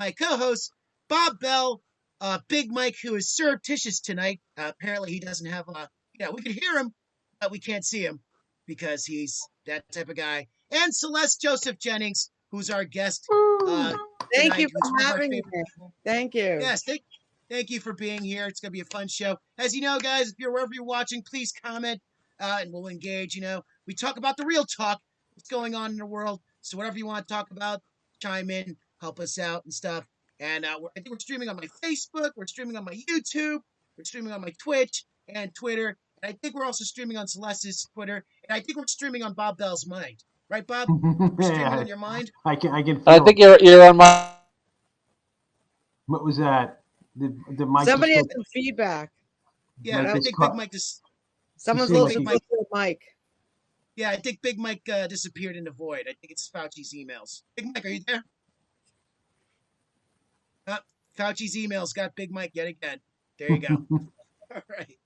my co-host, Bob Bell, Big Mike, who is surreptitious tonight. Apparently, he doesn't have we can hear him, but we can't see him because he's that type of guy. And Celeste Joseph Jennings, who's our guest Thank you tonight, who's for one of our having favorite me. people. Thank you. Yes, thank you for being here. It's going to be a fun show. As you know, guys, if you're wherever you're watching, please comment and we'll engage. We talk about the real talk, what's going on in the world. So whatever you want to talk about, chime in, help us out and stuff. And I think we're streaming on my Facebook, we're streaming on my YouTube, we're streaming on my Twitch and Twitter. And I think we're also streaming on Celeste's Twitter. And I think we're streaming on Bob Bell's mind. Right, Bob? We're streaming on your mind? I can feel I think you're on my. What was that? Did Mike Somebody has some feedback. Yeah, I think Big Mike just... Someone's listening to the mic. Yeah, I think Big Mike disappeared in the void. I think it's Fauci's emails. Big Mike, are you there? Fauci's emails got Big Mike yet again. There you go. All right.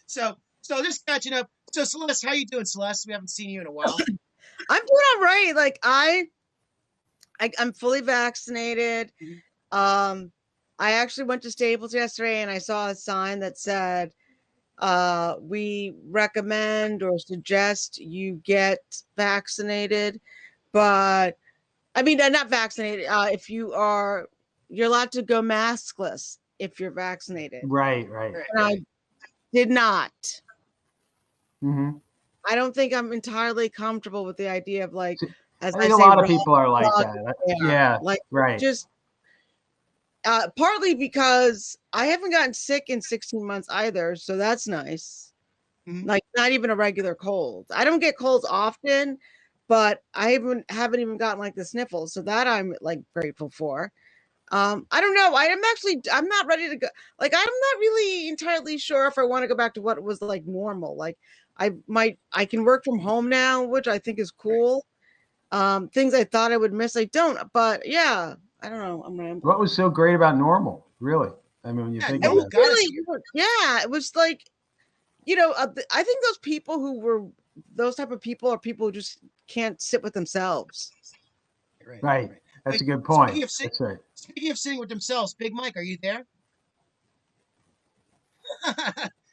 So just catching up. So Celeste, how you doing, Celeste? We haven't seen you in a while. I'm doing all right. Like I'm fully vaccinated. I actually went to Staples yesterday and I saw a sign that said, we recommend or suggest you get vaccinated, but I mean, not vaccinated. If you're allowed to go maskless if you're vaccinated. Right. And I did not. Mm-hmm. I don't think I'm entirely comfortable with the idea of like, as I think a lot of people are like that. Yeah, like right. Just partly because I haven't gotten sick in 16 months either, so that's nice. Mm-hmm. Like not even a regular cold. I don't get colds often, but I haven't even gotten like the sniffles, so that I'm like grateful for. I don't know. I'm not ready to go. Like I'm not really entirely sure if I want to go back to what was like normal. Like I can work from home now, which I think is cool. Things I thought I would miss, I don't. But yeah, I don't know. I'm rambling. What was so great about normal? Really? I mean, when you think about it. Yeah, it was like, I think those people who were those type of people are people who just can't sit with themselves. Right. That's a good point. That's right. Speaking of sitting with themselves, Big Mike, are you there?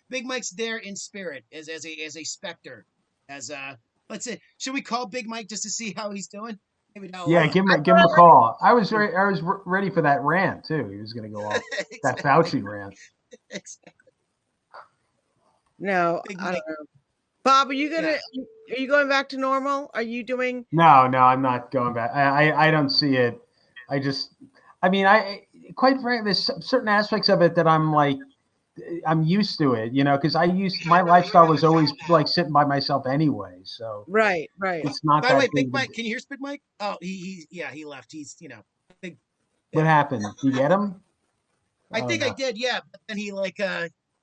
Big Mike's there in spirit as a specter. Let's say, should we call Big Mike just to see how he's doing? Maybe give him a call. I was ready for that rant too. He was going to go off exactly. That Fauci rant. Exactly. No, I don't know. Bob, are you going back to normal? Are you doing? No, I'm not going back. I don't see it. Quite frankly, there's certain aspects of it that I'm used to it, because my lifestyle was always like sitting by myself anyway. So right. It's not. By the way, Big Mike, can you hear us, Big Mike? Oh, he left. He's big. What happened? You get him? I think I did. Yeah, but then he wait.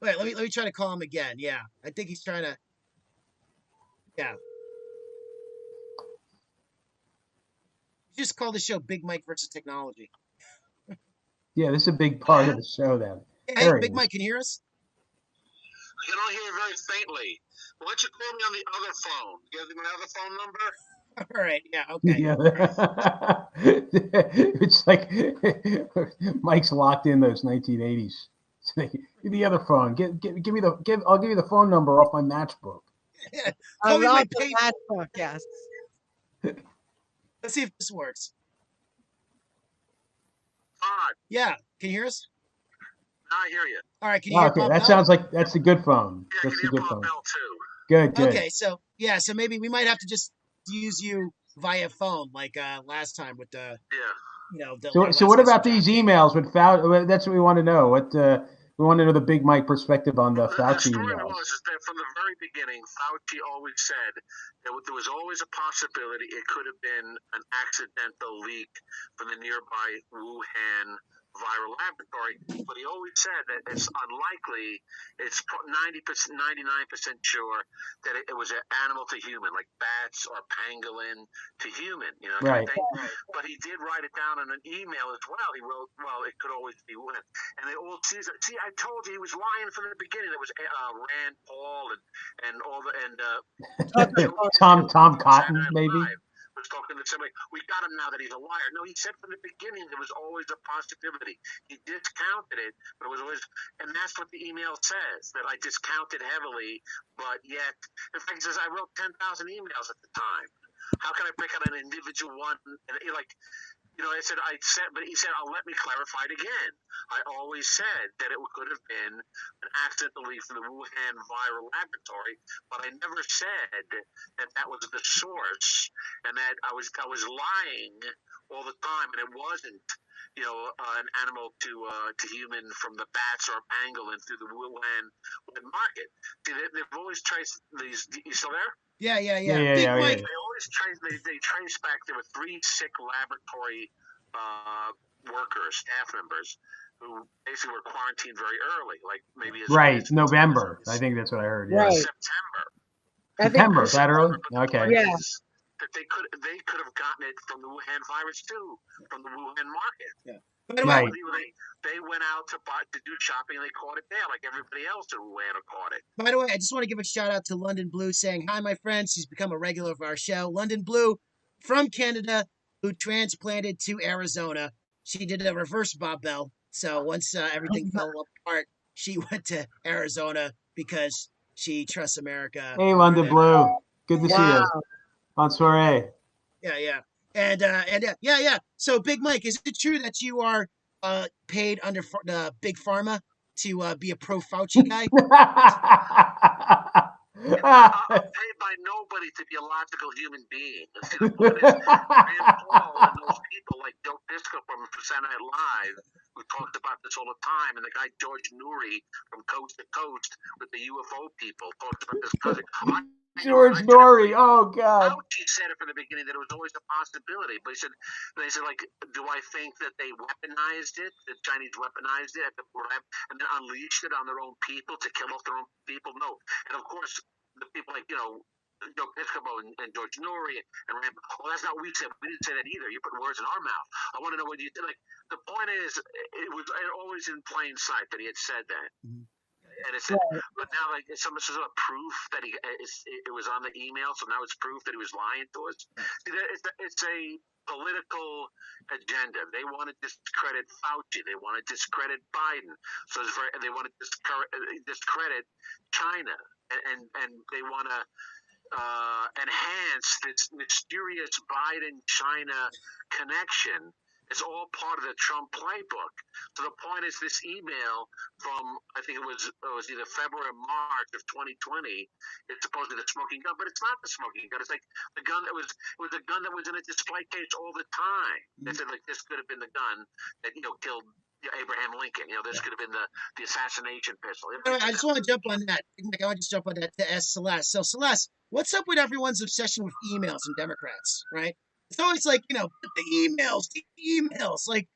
Let me try to call him again. Yeah, I think he's trying to. Yeah. Just call the show Big Mike versus Technology. Yeah, this is a big part of the show then. Hey, Big Mike, can you hear us? I can only hear you very faintly. Why don't you call me on the other phone? You have my other phone number? Yeah. Okay. It's like Mike's locked in those 1980s. Give me the other phone. I'll give you the phone number off my matchbook. Yeah. I love the matchbook. Yes. Let's see if this works. Yeah. Can you hear us? I hear you. All right. Can you hear Okay, Bob that Bell? sounds like that's a good phone. Yeah, that's a good phone. Bell too. Good. Okay, so maybe we might have to just use you via phone like last time with the So what about these emails with Fauci? That's what we want to know. We want to know the Big Mike perspective on the Fauci emails. The story was that from the very beginning, Fauci always said that there was always a possibility it could have been an accidental leak from the nearby Wuhan viral laboratory, but he always said that it's unlikely, it's 90%, 99% sure that it was an animal to human, like bats or pangolin to human, right. kind of thing. But he did write it down in an email as well. He wrote, well, it could always be Wuhan. And they all see, I told you he was lying from the beginning. It was Rand Paul and all the, and Tom Cotton, maybe. was talking to somebody, we got him now that he's a liar. No, he said from the beginning there was always a possibility. He discounted it, but it was always, and that's what the email says, that I discounted heavily, but yet, in fact, he says I wrote 10,000 emails at the time. How can I pick out an individual one? And but he said, I'll let me clarify it again. I always said that it could have been an accidental leak from the Wuhan viral laboratory, but I never said that that was the source and that I was lying all the time, and it wasn't, an animal to human from the bats or pangolin through the Wuhan market. See, they've always traced these. You still there? Yeah. Yeah. Mike. They always trace back. There were 3 sick laboratory workers, staff members, who basically were quarantined very early, like maybe as Right, early as November. I think that's what I heard. Yeah. Right. September. September, that early? But the Okay. point Yeah. is that they could have gotten it from the Wuhan virus too, from the Wuhan market. Yeah. Right. They went out to do shopping and they caught it there, like everybody else in Wuhan caught it. By the way, I just want to give a shout out to London Blue saying, hi, my friends. She's become a regular of our show. London Blue from Canada who transplanted to Arizona. She did a reverse Bob Bell. So once everything fell apart, she went to Arizona because she trusts America. Hey, London Blue. Good to see Wow. you. Bonsoir. Yeah. And yeah. So Big Mike, is it true that you are paid under Big Pharma to be a pro Fauci guy? I'm paid by nobody to be a logical human being. See, the point is, Rand Paul and those people like Joe Piscopo from Saturday Night Live, who talked about this all the time, and the guy George Noory from Coast to Coast with the UFO people talked about this because George Noory. Oh, God. Fauci said it from the beginning that it was always a possibility, but they said, like, do I think that they weaponized it, the Chinese weaponized it at the lab, and then unleashed it on their own people to kill off their own people? No. And of course, the people like, Joe Piscopo and George Noory and Rand, well, that's not what we said. We didn't say that either. You put words in our mouth. I want to know what you did. Like, the point is, it was always in plain sight that he had said that. Mhm. And it's but now like it's some sort of proof that it was on the email, so now it's proof that he was lying to us. See, it's a political agenda. They want to discredit Fauci. They want to discredit Biden. So they want to discredit China, and they want to enhance this mysterious Biden-China connection. It's all part of the Trump playbook. So the point is, this email from I think it was either February or March of 2020. It's supposedly the smoking gun, but it's not the smoking gun. It's like the gun that was a gun that was in a display case all the time. They said like this could have been the gun that killed Abraham Lincoln. This could have been the assassination pistol. I just want to jump on that. I want to just jump on that to ask Celeste. So Celeste, what's up with everyone's obsession with emails and Democrats, right? It's always like, the emails. Like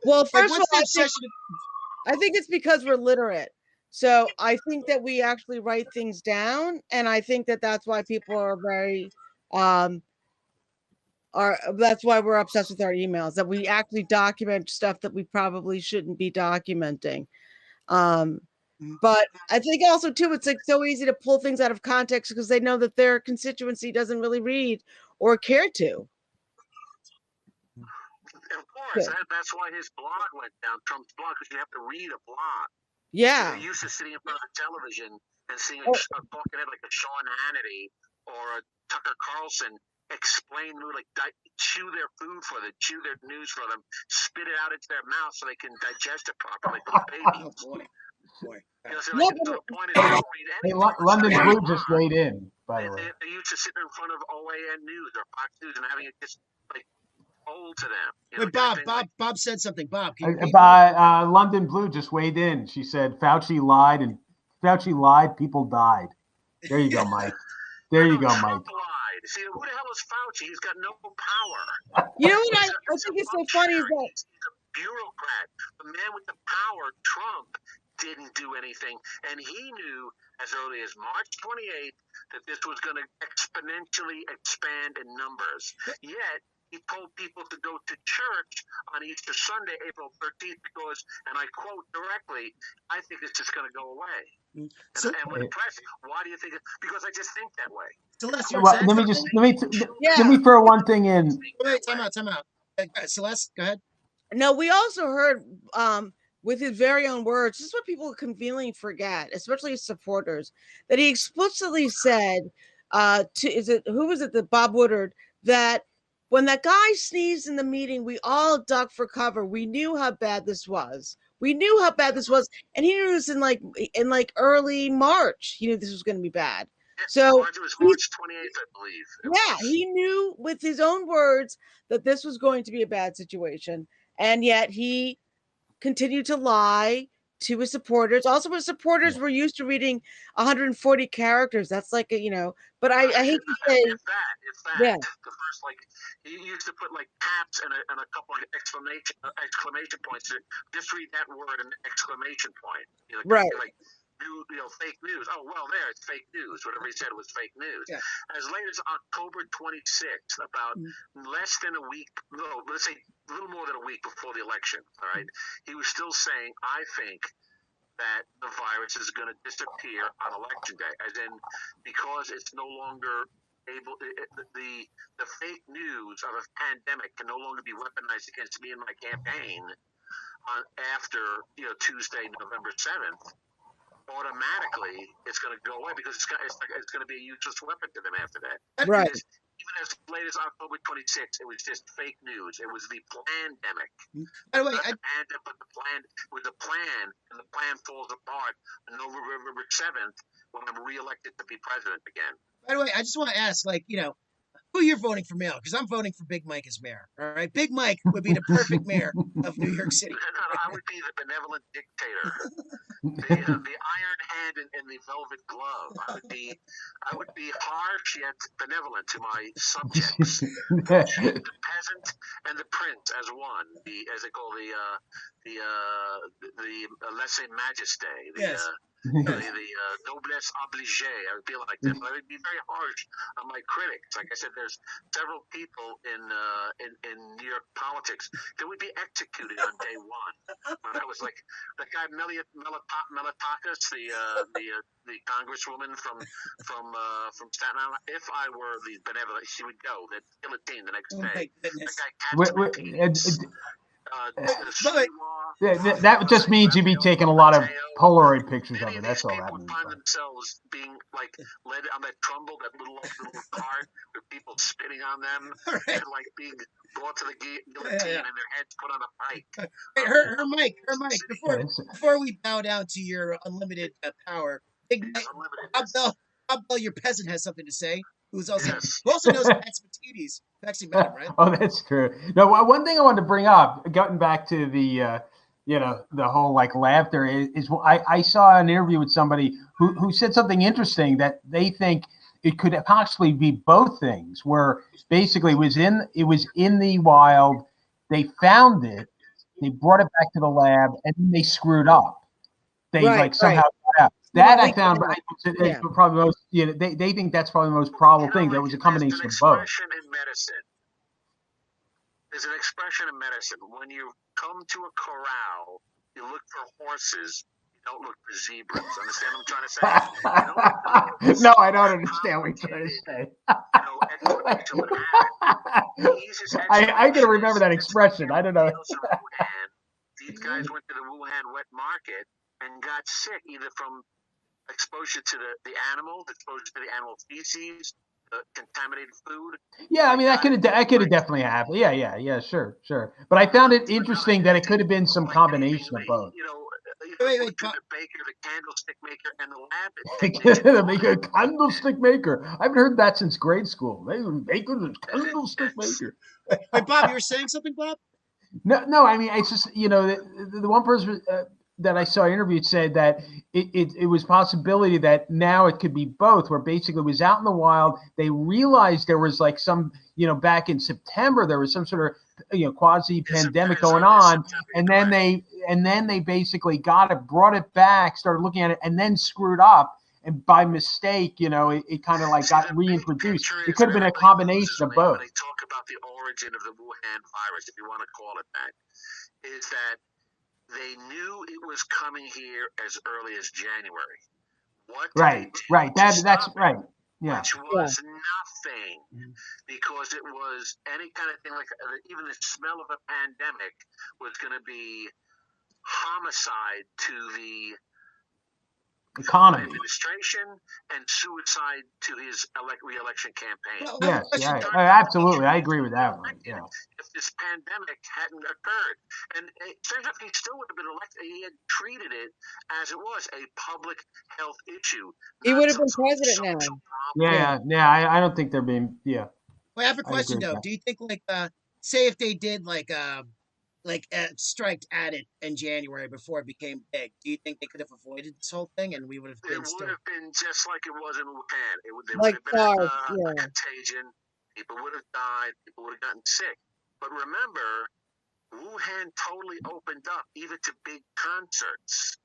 Well, first of what's all, the obsession? I think it's because we're literate. So I think that we actually write things down, and I think that that's why people are very that's why we're obsessed with our emails, that we actually document stuff that we probably shouldn't be documenting. But I think also too, it's like so easy to pull things out of context because they know that their constituency doesn't really read or care to. Of course, that's why his blog went down, Trump's blog, because you have to read a blog. Yeah. You're used to sitting in front of the television and seeing a talking head like a Sean Hannity or a Tucker Carlson explain, like, chew their food for them, chew their news for them, spit it out into their mouth so they can digest it properly for the baby. Oh boy. So the point is, they don't read Hey, anything. London Blue just weighed in, by the way. They're used to sitting in front of OAN News or Fox News and having it just like old to them. Wait, Bob said something. Bob, can you repeat London Blue just weighed in. She said Fauci lied, and Fauci lied. People died. There you go, Mike. There you go, Mike. Trump lied. See, who the hell is Fauci? He's got no power. You know what I think is so funny is that he's a bureaucrat. The man with the power, Trump, didn't do anything, and he knew as early as March 28th that this was going to exponentially expand in numbers. Yet he told people to go to church on Easter Sunday, April 13th, because, and I quote directly, I think it's just going to go away. So, And when pressed, why do you think? Because I just think that way. Celeste, you're Well, saying let me something? let me throw one thing in. Wait, time out. Celeste, go ahead. No, we also heard with his very own words, this is what people conveniently forget, especially his supporters, that he explicitly said who was it, that Bob Woodward, that when that guy sneezed in the meeting, we all ducked for cover. We knew how bad this was. We knew how bad this was, and he knew this in like early March. He knew this was going to be bad. So it was March 28th, I believe. yeah, he knew with his own words that this was going to be a bad situation, and yet he continued to lie to his supporters. Also, his supporters were used to reading 140 characters. That's like but I hate to say, if that, yeah, the first, like, he used to put like caps and a couple of exclamation points to just read that word and exclamation point. right, Like fake news. Oh well, there it's fake news. Whatever he said was fake news. Yeah. As late as October 26th, about less than a week, no, let's say a little more than a week before the election. All right, he was still saying, "I think that the virus is going to disappear on election day," as in because it's no longer able. The fake news of a pandemic can no longer be weaponized against me in my campaign after Tuesday, November 7th. Automatically, it's going to go away because it's going to be a useless weapon to them after that. right. Even as late as October 26th, it was just fake news. It was the pandemic. By the way, Not the pandemic, but the plan. It was a plan, and the plan falls apart on November 7th when I'm reelected to be president again. by the way, I just want to ask, who you're voting for mayor? Because I'm voting for Big Mike as mayor. All right, Big Mike would be the perfect mayor of New York City. I would be the benevolent dictator. The iron hand and the velvet glove. I would be harsh yet benevolent to my subjects. The peasant and the prince as one. As they call the lese majesté. Yes. The noblesse obligée. I would be like that. But I would be very harsh on my critics. Like I said, there's several people in New York politics that would be executed on day one. When I was like the guy Melitakis, the congresswoman from Staten Island. If I were the benevolent, she would go. They'd guillotine the next day. The guy that just means you'd be taking a lot of Polaroid pictures of it. That's all that people means. Find themselves being like led on that Trumbull, that little cart with people spitting on them, and like being brought to the guillotine and their heads put on a pike. Hey, her mic. Before we bow down to your unlimited power, Big Mike, Bob Bell, your peasant, has something to say. Who also knows Pat Spatidis. You actually met him, right? Oh, that's true. No, one thing I wanted to bring up, getting back to the the whole like laughter is I saw an interview with somebody who said something interesting, that they think it could possibly be both things, where basically it was in the wild, they found it, they brought it back to the lab, and then they screwed up. They somehow got out. That I found probably most. They think that's probably the most probable thing. There was a combination of both. There's an expression in medicine. When you come to a corral, you look for horses. You don't look for zebras. Understand what I'm trying to say? No, I don't understand what you're trying to say. I can remember that expression. I don't know. These guys went to the Wuhan wet market and got sick either from exposure to the animals, exposure to the animal feces, contaminated food. Yeah, I mean that could have definitely happened. Yeah, sure. But I found it interesting that it could have been some combination of both. Wait, the baker, the candlestick maker, and the lab. Make a candlestick maker. I haven't heard that since grade school. They were making a candlestick maker. Wait, Bob, you were saying something, Bob? No. I mean, it's just the one person that I saw interviewed said that it was possibility that now it could be both, where basically it was out in the wild. They realized there was like some, back in September, there was some sort of, quasi pandemic going on. And then they basically brought it back, started looking at it, and then screwed up. And by mistake, it kind of like got reintroduced. It could have been a combination of both. When they talk about the origin of the Wuhan virus, if you want to call it that, is that they knew it was coming here as early as January. What did they Right, do right. to That's stop it? right. Yeah. Which Yeah. was nothing, because it was any kind of thing like even the smell of a pandemic was going to be homicide to the Economy. administration and suicide to his re-election campaign. Well, I have a Yes, question. yeah, absolutely. I agree with that one. Yeah. If this pandemic hadn't occurred, and turns out he still would have been elected. He had treated it as it was a public health issue. He not would have some been sort of president now. social problem. Yeah. I don't think they're being. Yeah, Well, I have a I agree question with though. that. Do you think like say if they did like strike at it in January before it became big, do you think they could have avoided this whole thing and we would have It been would still? have been just like it was in Wuhan. There would Like have been SARS, a yeah. contagion. People would have died. People would have gotten sick. But remember, Wuhan totally opened up even to big concerts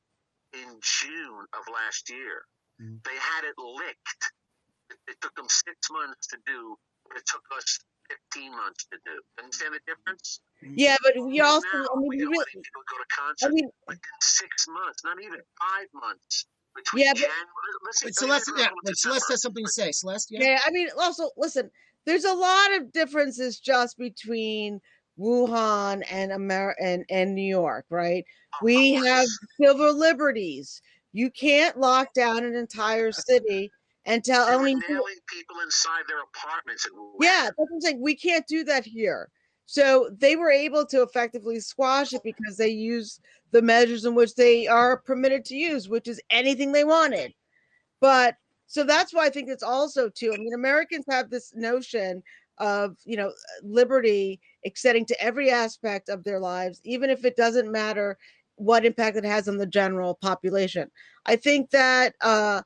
in June of last year. Mhm. They had it licked. It took them 6 months to do, but it took us 15 months to do. Understand the difference? Yeah, but we Right also, now, I mean, we you are really, letting people go to I concerts mean, within 6 months, not even 5 months. Between yeah, but January, let's see, Wait, Celeste, yeah, wait, Celeste December. has something to say. Celeste, yeah. yeah, I mean, also listen, there's a lot of differences just between Wuhan and and New York, right? Of We have course. civil liberties. You can't lock down an entire city and tell, They I were mean, nailing people inside their apartments in Wuhan. yeah, that's what I'm saying. We can't do that here. So they were able to effectively squash it because they used the measures in which they are permitted to use, which is anything they wanted. But so that's why I think it's also too. I mean, Americans have this notion of liberty extending to every aspect of their lives, even if it doesn't matter what impact it has on the general population. I think that or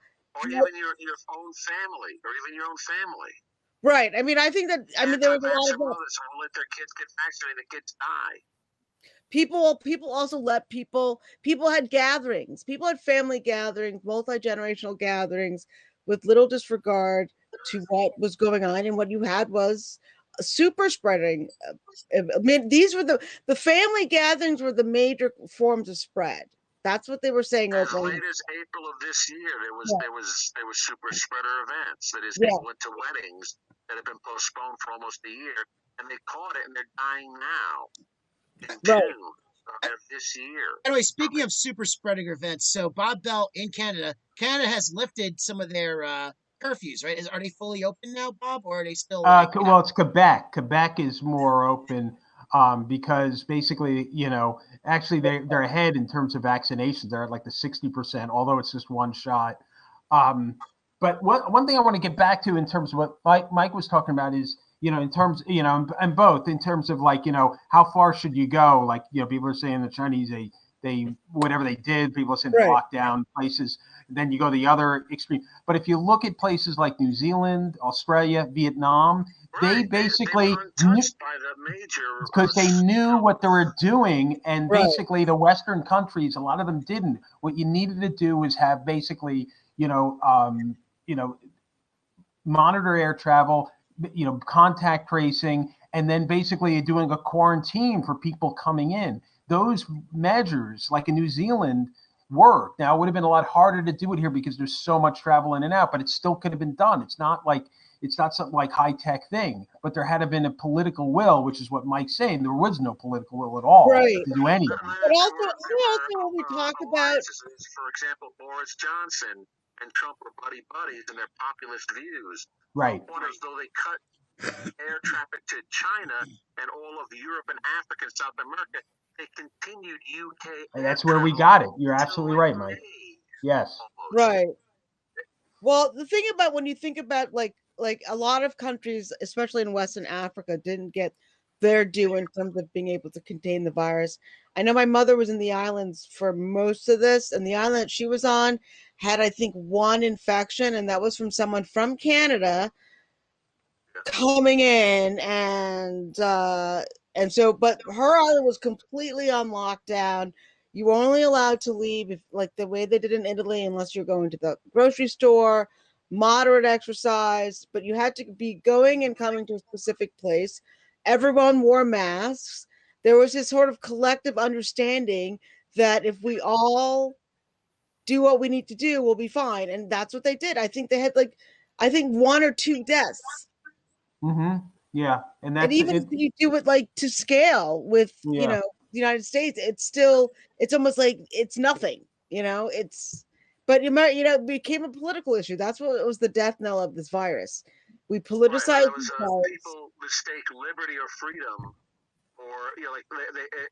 even your own family, or even your own family. right. I mean, I mean there was a lot Anti-vaxxer of that. mothers who let their kids get vaccinated, the kids die. People also let people had gatherings, people had family gatherings, multi-generational gatherings with little disregard to what was going on, and what you had was a super spreading. I mean, these were the family gatherings were the major forms of spread. That's what they were saying As openly. late as April of this year, Yeah. there was super spreader events. That is, Yeah. people went to weddings that have been postponed for almost a year, and they caught it, and they're dying now in Right. June of this year. Anyway, speaking of super spreading events, so Bob Bell in Canada has lifted some of their curfews, right? Are they fully open now, Bob, or are they still like? Well, it's Quebec. Quebec is more open because basically, actually they're ahead in terms of vaccinations. They're at like the 60%, although it's just one shot. Um, but one thing I want to get back to in terms of what Mike was talking about is, in terms, and both in terms of like, how far should you go? Like, people are saying the Chinese, they whatever they did, people are saying they Right. locked down places. Then you go the other extreme. But if you look at places like New Zealand, Australia, Vietnam, they basically they were untouched by the major because they knew what they were doing, and Right. basically the Western countries, a lot of them didn't. What you needed to do was have basically, monitor air travel, contact tracing, and then basically doing a quarantine for people coming in. Those measures, like in New Zealand, work. Now, it would have been a lot harder to do it here because there's so much travel in and out, but it still could have been done. It's not something like high-tech thing, but there had to have been a political will, which is what Mike's saying. There was no political will at all Right. to do anything. But also when we talk about, for example, Boris Johnson and Trump were buddies in their populist views. Right. As though they cut air traffic to China and all of Europe and Africa and South America, they continued UK. And that's where we got it. You're absolutely right, Mike. Yes. right. Well, the thing about when you think about like a lot of countries, especially in Western Africa, didn't get their due in terms of being able to contain the virus. I know my mother was in the islands for most of this, and the island that she was on had, I think, one infection, and that was from someone from Canada coming in, and so, but her island was completely on lockdown. You were only allowed to leave if, like the way they did in Italy, unless you're going to the grocery store, moderate exercise, but you had to be going and coming to a specific place. Everyone wore masks. There was this sort of collective understanding that if we all do what we need to do, we'll be fine. And that's what they did. I think they had like, I think 1 or 2 deaths. Yeah, and And that's even if it. you do it like to scale with, you Yeah. know, the United States, it's still, it's almost like it's nothing, you know, it's, but you know, it became a political issue. That's what it was, the death knell of this virus. We Right. politicized That was this virus. people mistake liberty or freedom, or like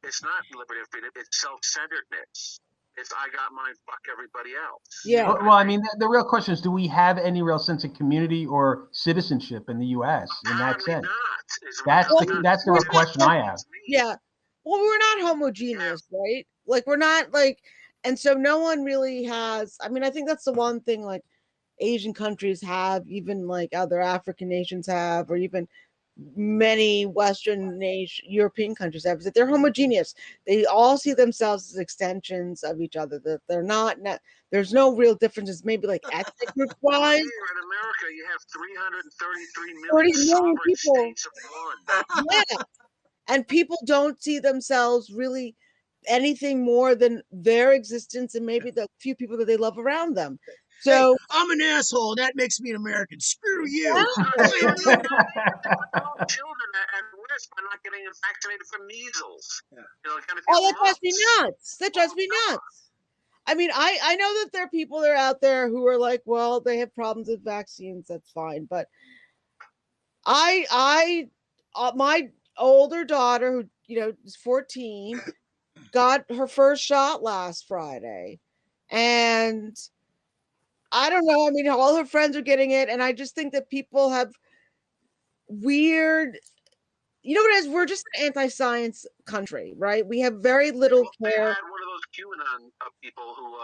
it's not liberty or freedom. It's self-centeredness. It's I got mine, fuck everybody else. Yeah. Well, I mean, the real question is, do we have any real sense of community or citizenship in the U.S. in that Apparently sense? not. That's the real question I have. Yeah. Well, we're not homogeneous, right? Like we're not like, and so no one really has. I mean, I think that's the one thing like Asian countries have, even like other African nations have, or even many Western nation, European countries have, is that they're homogeneous. They all see themselves as extensions of each other. That they're not. There's no real differences. Maybe like ethnic group wise. Here in America, you have 333 30 million million sovereign people. states of one. Yeah. And people don't see themselves really anything more than their existence and maybe the few people that they love around them. So hey, I'm an asshole. That makes me an American. Screw you. Children at risk by not getting vaccinated for measles. Yeah. You know, kind of oh, that drives me nuts. That drives me nuts. I mean, I know that there are people that are out there who are like, well, they have problems with vaccines. That's fine. But my older daughter, who, you know, is 14, got her first shot last Friday. And I don't know. I mean, all her friends are getting it. And I just think that people have weird, you know what it is? We're just an anti-science country, right? We have very little They care. had one of those QAnon people who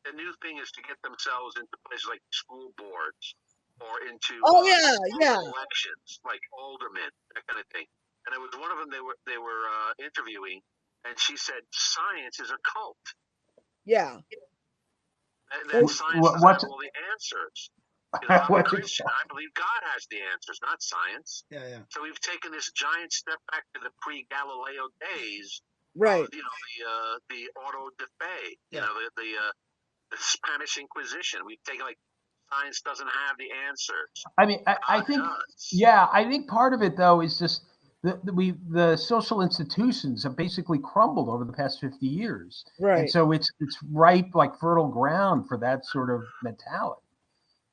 the new thing is to get themselves into places like school boards or into elections, like aldermen, that kind of thing. And it was one of them they were interviewing, and she said science is a cult. Yeah. That science doesn't have all the answers. You know, I'm a Christian. I believe God has the answers, not science. Yeah. So we've taken this giant step back to the pre-Galileo days. Right. You know, the auto de fe. You know, the Spanish Inquisition. We've taken like science doesn't have the answers. I mean, I think, yeah, I think part of it though is just the social institutions have basically crumbled over the past 50 years. Right. And so it's ripe, like fertile ground for that sort of mentality.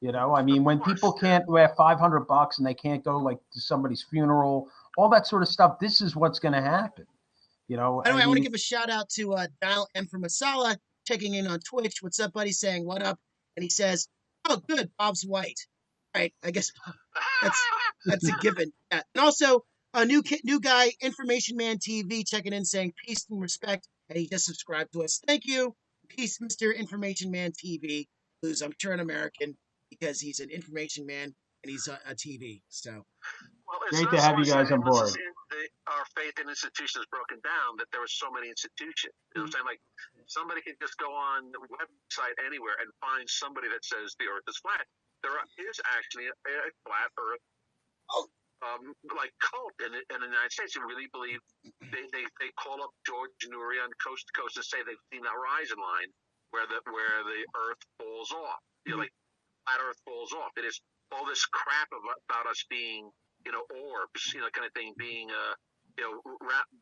You know, I mean, when people can't have $500 and they can't go like to somebody's funeral, all that sort of stuff, this is what's going to happen. You know, By the way, I want to give a shout out to Dial M for Masala checking in on Twitch. What's up, buddy? Saying what up? And he says, "Oh, good, Bob's white." All right, I guess that's a given. Yeah. And also a new guy, Information Man TV, checking in saying peace and respect, and he just subscribed to us. Thank you, peace, Mr. Information Man TV, who's I'm sure an American because he's an information man and he's a TV. So. Well, great to have you guys on board. Our faith in institutions broken down that there were so many institutions. You know what I'm saying? Like somebody can just go on the website anywhere and find somebody that says the Earth is flat. There is actually a flat Earth, like cult in the United States who really believe they call up George Noory on Coast to Coast and say they've seen the horizon line where the Earth falls off. You know, like flat Earth falls off. It is all this crap about us being, you know, orbs, you know, kind of thing, being, you know,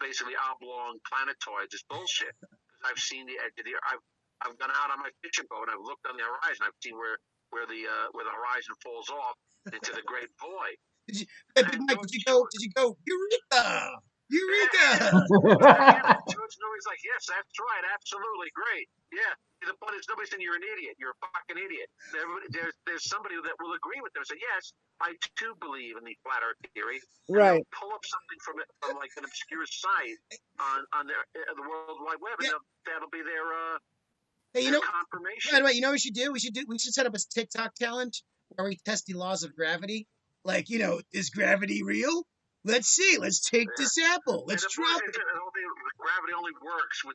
basically oblong planetoids is bullshit. Because I've seen the edge of the Earth. I've gone out on my fishing boat and I've looked on the horizon. I've seen where the horizon falls off into the great void. Did you go, Eureka? Eureka! George Noory's like, yes, that's right, absolutely, great. Yeah, but it's nobody saying you're an idiot. You're a fucking idiot. There's somebody that will agree with them and say, yes, I too believe in the flat Earth theory. Right. And pull up something from like an obscure site on the World Wide Web, and that'll be their hey, you know, confirmation. By the way, you know what we should do? We should set up a TikTok challenge where we test the laws of gravity. Like, you know, is gravity real? Let's see. Let's take the sample. Let's drop it. Gravity only works with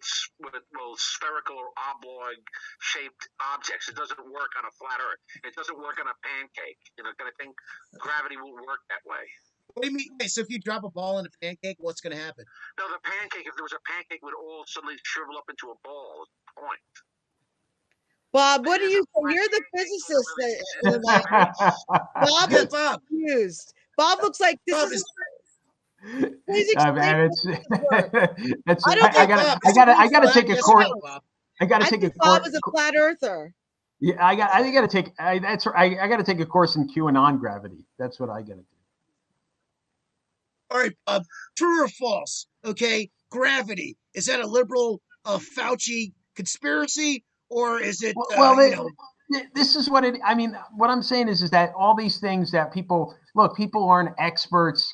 spherical or oblong shaped objects. It doesn't work on a flat Earth. It doesn't work on a pancake. You know, kind of thing. Gravity won't work that way. What do you mean? Okay, so if you drop a ball in a pancake, what's going to happen? No, the pancake, if there was a pancake, would all suddenly shrivel up into a ball. Point. Bob, what do There's you a say? You're the question. physicist Really in the space. Bob Yeah, looks Bob. confused. Bob looks like this Bob is. is. Please explain Man, how it's this works. it's I don't Hey, think Bob. I Is the gotta Earth I gotta flat? take a Yes or course. no, Bob? I gotta I take a think Bob course. is a flat earther. Yeah, I gotta take I gotta take a course in QAnon gravity. That's what I gotta do. All right, Bob. True or false? Okay, gravity. Is that a liberal Fauci conspiracy, or is it? Well, this is what it. I mean, what I'm saying is that all these things that people aren't experts,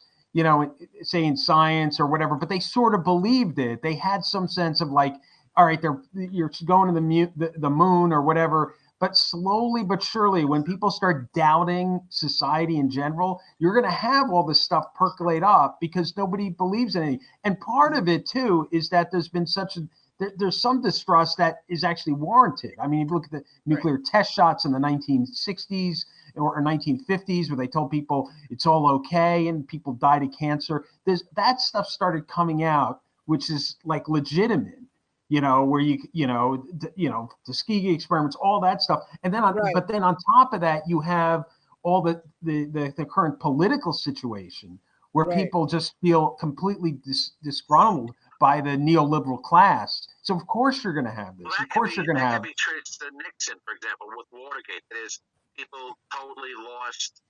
say in science or whatever, but they sort of believed it. They had some sense of like, all right, you're going to the moon or whatever. But slowly but surely, when people start doubting society in general, you're going to have all this stuff percolate up because nobody believes in it. And part of it too is that there's been there's some distrust that is actually warranted. I mean, if you look at the nuclear test shots in the 1960s or 1950s, where they told people it's all okay and people died of cancer. That stuff started coming out, which is like legitimate. Where the Tuskegee experiments, all that stuff, and then but then on top of that, you have all the current political situation where people just feel completely disgruntled by the neoliberal class. So of course you're going to have this. Of course you're going to have. That could be traced to Nixon, for example, with Watergate. That is, people totally lost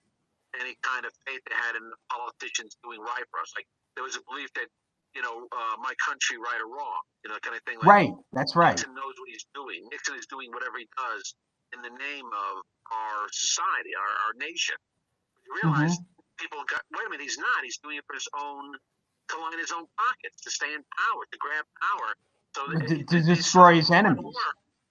any kind of faith they had in the politicians doing right for us. Like there was a belief that my country, right or wrong, kind of thing. Like, right. That's right. Nixon knows what he's doing. Nixon is doing whatever he does in the name of our society, our nation. You realize people wait a minute, he's not. He's doing it for his own, to line his own pockets, to stay in power, to grab power. So to destroy his enemies.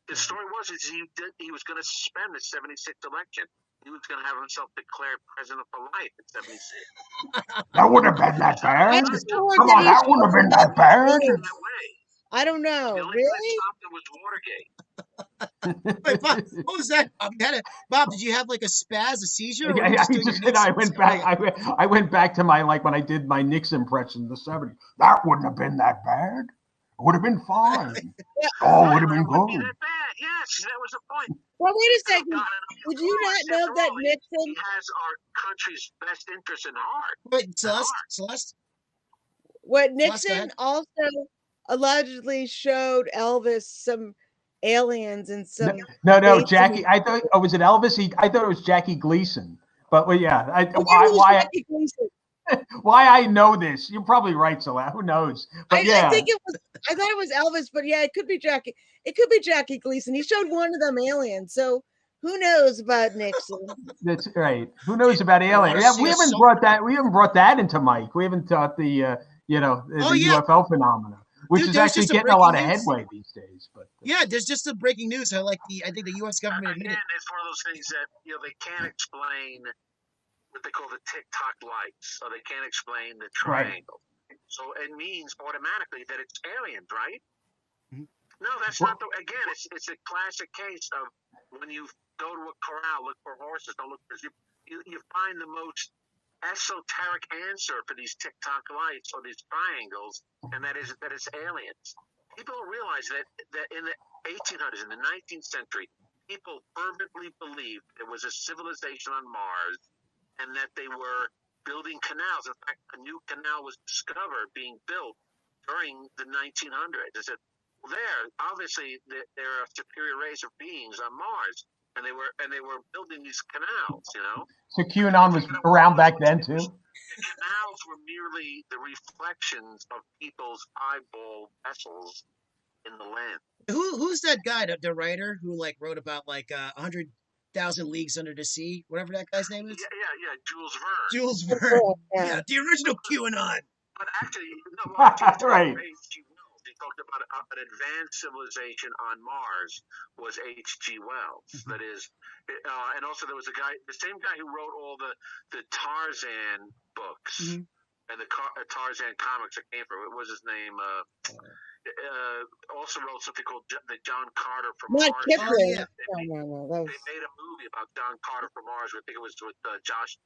The story was he was going to suspend the 76 election. He was going to have himself declared president for life in 76. That wouldn't have been that bad. Sure Come on, that wouldn't have been that bad. I don't know. The only really? thing that stopped him was Watergate. Wait, Bob, what was that? Bob, did you have like a spaz, a seizure? Or I went back. I went back to my when I did my Nixon impression in the 70s. That wouldn't have been that bad. It would have been fine. Oh, it would have been good. Be that bad. Yes, that was the point. Well, wait a second. Did you not know that Nixon? He has our country's best interest in heart. Wait, Celeste? What Nixon also allegedly showed Elvis some aliens and some. No, Jackie. I thought. Oh, was it Elvis? I thought it was Jackie Gleason. But yeah, Jackie Gleason. Why I know this? You're probably right, Celeste. Who knows? But I think it was. I thought it was Elvis, but yeah, it could be Jackie. It could be Jackie Gleason. He showed one of them aliens. So who knows about Nixon? That's right. Who knows about aliens? Yeah, we haven't brought that. We haven't brought that into Mike. We haven't taught the UFO phenomena, which is actually getting a lot of headway these days. But yeah, there's just some breaking news. How I think the U.S. government admitted. Again, it's one of those things that they can't explain what they call the tick-tock lights, so they can't explain the triangle. Right. So it means automatically that it's aliens, right? Mm-hmm. No, that's not the. Again, it's a classic case of when you go to a corral, look for horses, don't look for you find the most esoteric answer for these tick-tock lights or these triangles, and that is that it's aliens. People don't realize that in the 1800s, in the 19th century, people fervently believed there was a civilization on Mars, and that they were building canals. In fact, a new canal was discovered being built during the 1900s. They said, well, obviously there are superior race of beings on Mars, and they were building these canals. So QAnon was around back then too. The canals were merely the reflections of people's eyeball vessels in the land. Who's that guy, the writer who wrote about 100,000 Leagues Under the Sea, whatever that guy's name is? Yeah, Jules Verne. Jules Verne. Yeah, the original QAnon. But actually, right. He talked about an advanced civilization on Mars was H.G. Wells. Mm-hmm. That is, and also there was the same guy who wrote all the Tarzan books and the Tarzan comics that came from it. What was his name? Also wrote something called the John Carter from Mars. They made a movie about John Carter from Mars. I think it was with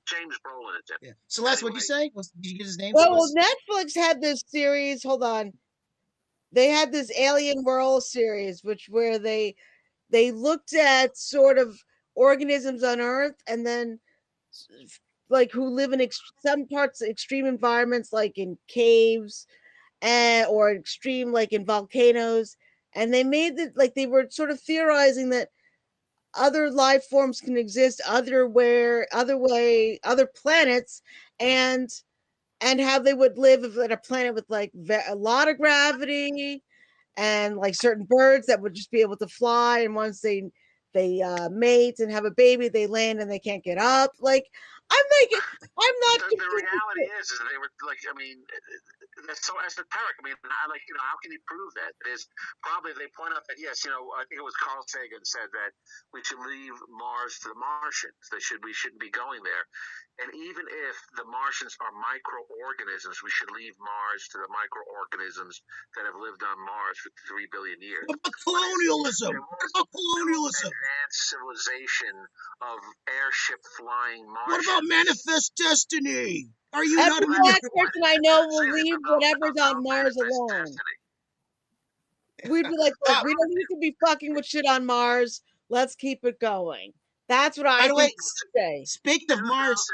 James Brolin. Yeah. Celeste, what'd you say? Did you get his name? Well, Netflix had this series. Hold on. They had this Alien World series, where they they looked at sort of organisms on Earth, and then like who live in some parts extreme environments, like in caves, or extreme like in volcanoes, and they made it like they were sort of theorizing that other life forms can exist other planets, and how they would live if at a planet with like a lot of gravity, and like certain birds that would just be able to fly, and once they mate and have a baby, they land and they can't get up. Like, I'm not The reality is that they were like, I mean, that's so esoteric. I mean, how can you prove that? It is probably, they point out that, yes, I think it was Carl Sagan said that we should leave Mars to the Martians. We shouldn't be going there. And even if the Martians are microorganisms, we should leave Mars to the microorganisms that have lived on Mars for 3 billion years. What about colonialism? What about colonialism? Advanced civilization of airship flying Martians. What about manifest destiny? Are you every not a black person I know will leave whatever's on Mars alone. Destiny. We'd be like, look, we don't need to be fucking with shit on Mars. Let's keep it going. That's what I think. Speaking of Mars,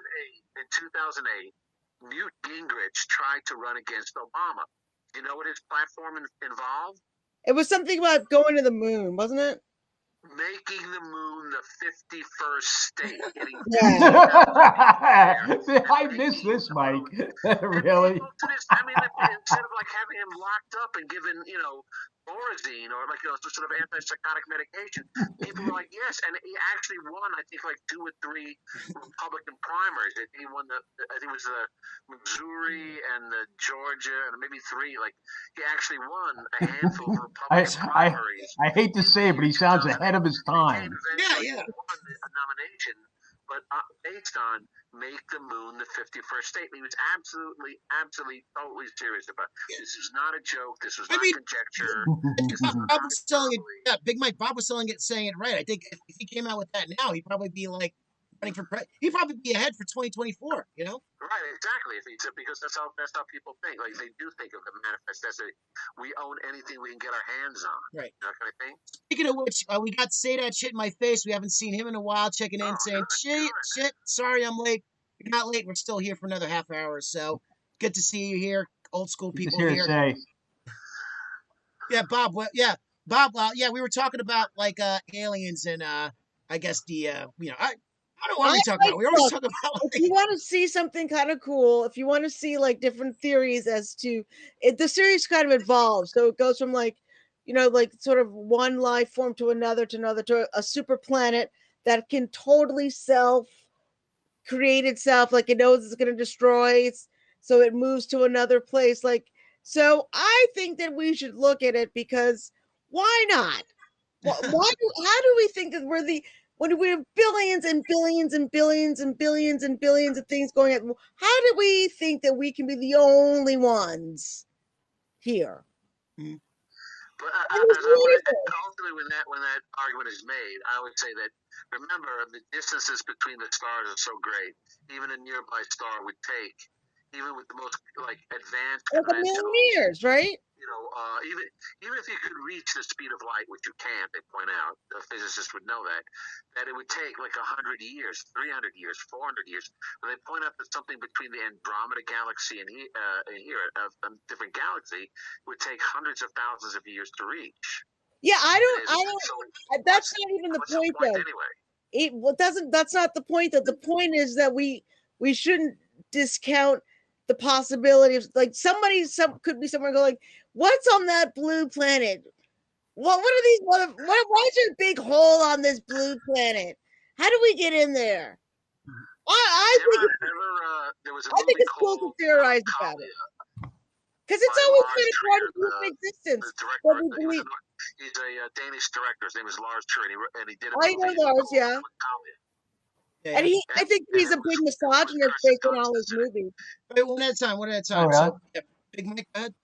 in 2008, Newt Gingrich tried to run against Obama. You know what his platform involved? It was something about going to the moon, wasn't it? Making the moon the 51st state. I missed this, Mike. Really? I mean, instead of like having him locked up and given, Thorazine or sort of antipsychotic medication, people were like, yes, and he actually won. I think like 2 or 3 Republican primaries. He won I think it was the Missouri and the Georgia and maybe 3. Like, he actually won a handful of Republican primaries. I hate to say it, but he sounds ahead of his time. Yeah. He won a nomination, but based on make the moon the 51st state. He was absolutely, totally serious about it. This is not a joke. This was not conjecture. Bob was selling it. Yeah, Big Mike. Bob was selling it, saying it right. I think if he came out with that now, he'd probably be like running for president. He'd probably be ahead for 2024. You know? Right, exactly. Because that's how people think. Like, they do think of the manifest as we own anything we can get our hands on. Right. That kind of thing. Speaking of which, we got Say That Shit in My Face. We haven't seen him in a while. Checking in, saying shit. Sorry, I'm late. You're not late. We're still here for another half hour. So good to see you here. Old school people here. Yeah, Bob. Bob. Yeah, we were talking about like aliens and I guess the I don't want to talk about. We always talk about. If you want to see something kind of cool, if you want to see like different theories as to it, the series kind of evolves. So it goes from like, like sort of one life form to another to a super planet that can totally create itself, like it knows it's going to destroy it, so it moves to another place. Like, so I think that we should look at it, because why not? How do we think that when we have billions and billions and billions and billions and billions of things going on, how do we think that we can be the only ones here? Mm-hmm. But ultimately, when that argument is made, I would say that, remember, the distances between the stars are so great. Even a nearby star would take, even with the most advanced, like a million years, right? Even if you could reach the speed of light, which you can't, they point out, the physicists would know that it would take like 100 years, 300 years, 400 years. But they point out that something between the Andromeda galaxy and here, a different galaxy, would take hundreds of thousands of years to reach. Yeah, I don't. That's not even the point, though. Anyway, that's not the point. That the point is that we shouldn't discount the possibility of could be someone going, what's on that blue planet? What are these? Why is there a big hole on this blue planet? How do we get in there? I think it's cool to theorize about it, because it's always been a part of human existence. He's a Danish director. His name is Lars Trier, and he did. I know Lars, yeah. And I think he's a big misogynist based on all his movies. Wait, one at a time. Oh, really? So, Big Mike, go ahead.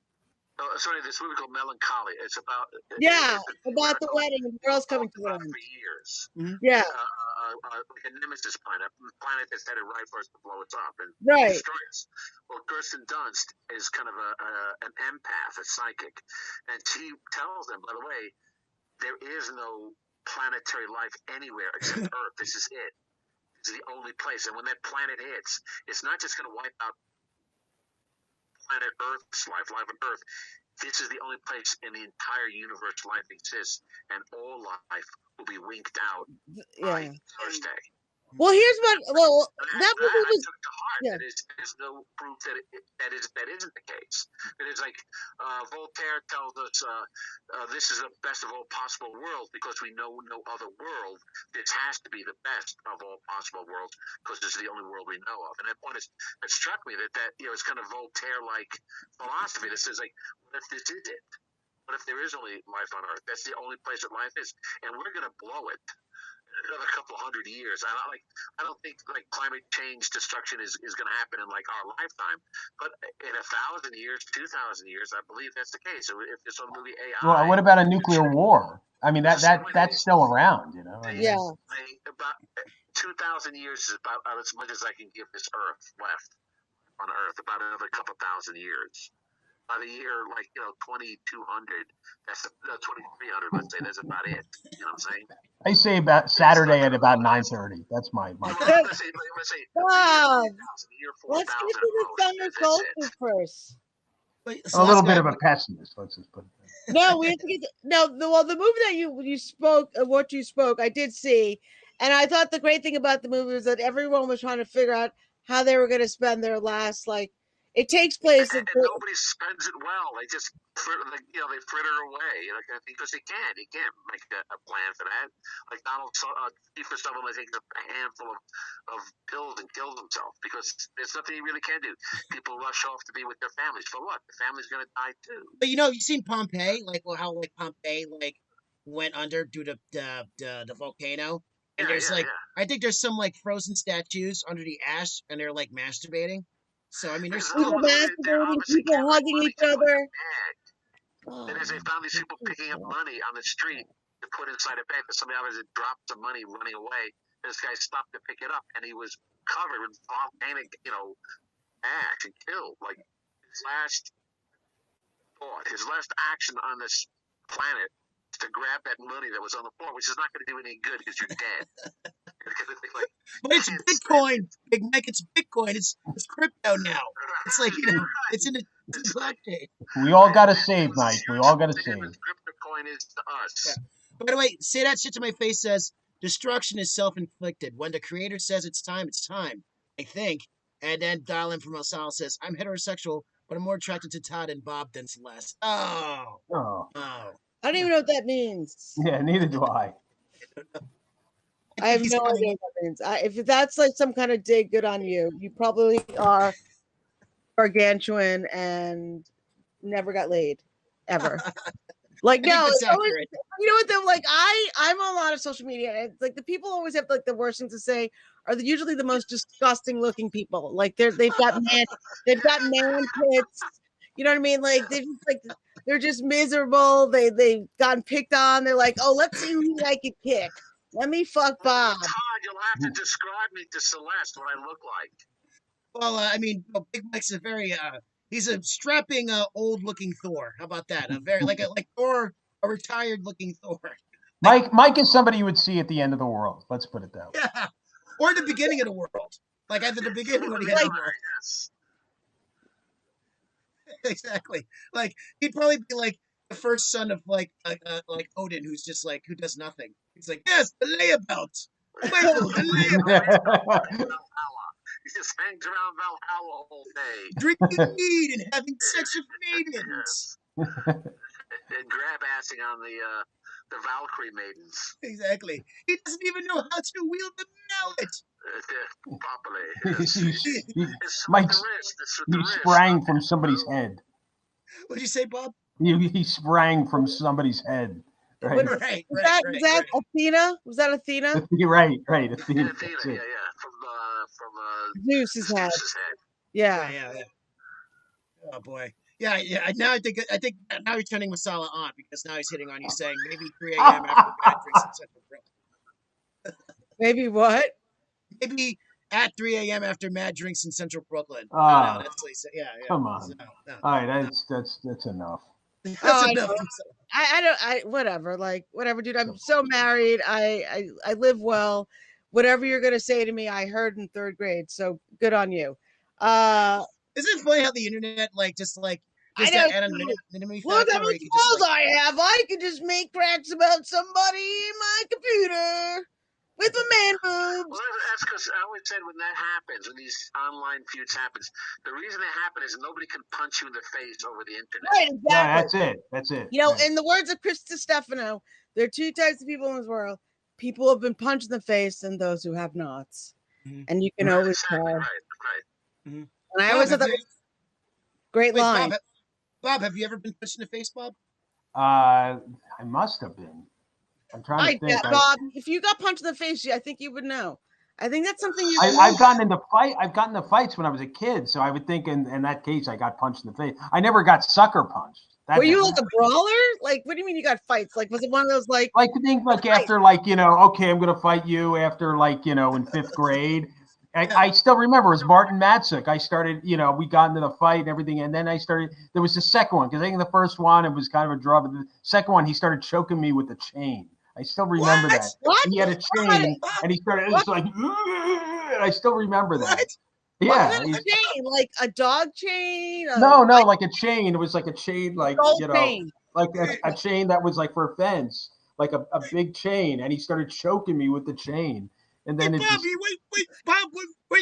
Sorry, this movie called Melancholy. It's about about the wedding and girls coming to it for years. Mm-hmm. Yeah, like a nemesis planet that's headed right for us to blow us up and right. destroy us. Well, Kirsten Dunst is kind of an empath, a psychic, and she tells them, by the way, there is no planetary life anywhere except Earth. This is it. This is the only place. And when that planet hits, it's not just going to wipe out planet Earth's life on Earth. This is the only place in the entire universe life exists, and all life will be winked out by Thursday. Well, here's what. Well, that I movie was. took to heart. Yeah. There's no proof that isn't the case. It is like Voltaire tells us, this is the best of all possible worlds because we know no other world. This has to be the best of all possible worlds because this is the only world we know of. And that point is, it struck me that it's kind of Voltaire-like philosophy that says, like, what if this is it? What if there is only life on Earth? That's the only place that life is, and we're going to blow it. Another couple hundred years. I don't think like climate change destruction is going to happen in like our lifetime, but in 1,000 years, 2,000 years, I believe that's the case. So if there's some movie AI, Well, what about a nuclear war? I mean, that's still around, you know. Yeah. About 2,000 years is about as much as I can give this Earth left on Earth. About another couple thousand years. By the year, 2200, that's 2300. Let's say that's about it. You know what I'm saying? I say about Saturday at about 9:30. That's my. Let's say Wow. year 4,000. Let's get to the thunder solstice first. A little bit of a pessimist. Let's just put it there. No, we have to get the movie that you spoke of what you spoke, I did see, and I thought the great thing about the movie was that everyone was trying to figure out how they were going to spend their last It takes place. And nobody spends it well. They just, they fritter away. Because they can't. They can't make a plan for that. Like Donald Kiefer Sutherland takes a handful of pills and kills himself because there's nothing he really can do. People rush off to be with their families. For what? The family's going to die too. But you've seen Pompeii, how Pompeii went under due to the volcano. And there's I think there's some frozen statues under the ash, and they're masturbating. So I mean, there's people masturbating, people hugging each other. And as they found these people picking up money on the street to put inside a bag, that somebody else had dropped some money running away. This guy stopped to pick it up, and he was covered with volcanic, ash and killed. Like his last thought, his last action on this planet is to grab that money that was on the floor, which is not going to do any good because you're dead. But it's Bitcoin, Big Mike. It's Bitcoin. It's crypto now. It's it's in the blockchain. We all got to save, Mike. We all got to save. Bitcoin is to us. Yeah. By the way, say that shit to my face says destruction is self-inflicted. When the creator says it's time, I think. And then Darlin from El Sal says, I'm heterosexual, but I'm more attracted to Todd and Bob than Celeste. Oh. I don't even know what that means. Yeah, neither do I. I have no idea what that means. If that's some kind of dig, good on you. You probably are gargantuan and never got laid, ever. No, you know what though? I'm on a lot of social media, and it's the people always have the worst things to say are usually the most disgusting looking people. They've got man pits. You know what I mean? They're just miserable. They've gotten picked on. They're oh, let's see who I can pick. Let me fuck Bob. Todd, you'll have to describe me to Celeste what I look like. Well, Big Mike's a very he's a strapping old-looking Thor. How about that? A very like Thor, a retired-looking Thor. Mike is somebody you would see at the end of the world. Let's put it that way. Yeah, or the beginning of the world. At the beginning when he had the world. Yes. Exactly. He'd probably be the first son of Odin, who's just who does nothing. He's yes, the layabouts. Michael, the layabouts. He just hangs around Valhalla all day, drinking mead and having sex with maidens. And grab assing on the Valkyrie maidens. Exactly. He doesn't even know how to wield the mallet. Properly. Mike, he sprang from somebody's head. What'd you say, Bob? He sprang from somebody's head. Right. Right. Was that Athena? Was that Athena? Right. Athena. Yeah. From Zeus's head. Yeah. Oh boy. Yeah. Now I think now you're turning Masala on because now he's hitting on you saying maybe 3 a.m. after Mad Drinks in Central Brooklyn. Maybe what? Maybe at 3 a.m. after Mad Drinks in Central Brooklyn. Oh, no, that's what he said. Yeah. Come on. No. All right, that's enough. That's enough. whatever, like whatever, dude. I'm so married. I live well. Whatever you're gonna say to me, I heard in 3rd grade. So good on you. Isn't it funny how the internet just I that know. anonymity Look how factor where much you can just balls I have. I can just make cracks about somebody in my computer with my man boobs. Well, that's because I always said when that happens, when these online feuds happens, the reason they happen is nobody can punch you in the face over the internet. Right, exactly. Yeah, that's it. That's it. You know, right. in the words of Chris Stefano, there are 2 types of people in this world: people who have been punched in the face and those who have not. Mhm. And you can Right, always exactly, tell. right. Mhm. And I Bob, always thought have that you, was a great wait, line. Bob, have you ever been punched in the face, Bob? I must have been. I'm trying to think. Bob, if you got punched in the face, I think you would know. I think that's something you I've gotten into fights when I was a kid, so I would think in that case I got punched in the face. I never got sucker punched. Were you like a brawler? Like, what do you mean you got fights? Like, was it one of those like think after okay, I'm gonna fight you after in 5th grade. I still remember it was Martin Matzuk. I started, we got into the fight and everything, and then there was the second one, because I think the first one it was kind of a draw, but the second one he started choking me with a chain. I still remember that. What? He had a chain, and he started. It was like, and I still remember that. What? Yeah. What kind of chain? Like a dog chain? No, like a chain. It was like a chain, chain. like a chain that was like for a fence, like a big chain, and he started choking me with the chain, and then Wait, Bob, Bob,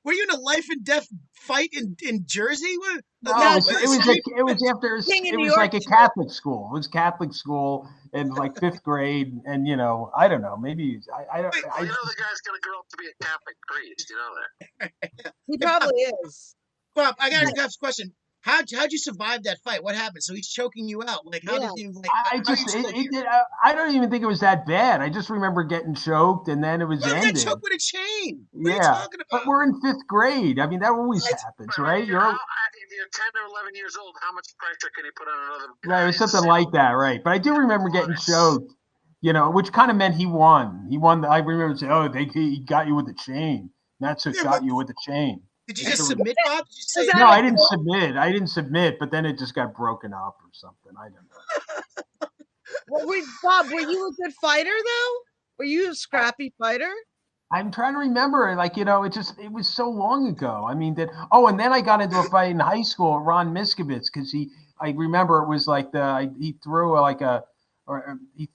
were you in a life and death fight in Jersey? What? No, it was after it was like a Catholic school. It was Catholic school in 5th grade, and I don't know, maybe I don't. Well, the guy's gonna grow up to be a Catholic priest. You know that. He probably is. Bob, I got a question. How'd you survive that fight? What happened? So he's choking you out. Like, how did you I don't even think it was that bad. I just remember getting choked, and then it was ended. Got choked with a chain. What are you talking about? But we're in 5th grade. I mean, that always happens, right? If you're 10 or 11 years old, how much pressure can you put on another guy? Right, it was something like that, right? But I do remember getting choked, which kind of meant he won. He won. I remember saying, "Oh, he got you with the chain. That's what got you with the chain." Did you just submit, Bob? Did you say no? I didn't submit. But then it just got broken up or something. I don't know. Well, Bob, were you a good fighter though? Were you a scrappy fighter? I'm trying to remember. It was so long ago. I mean, and then I got into a fight in high school at Ron Miskovitz because I remember it was like he threw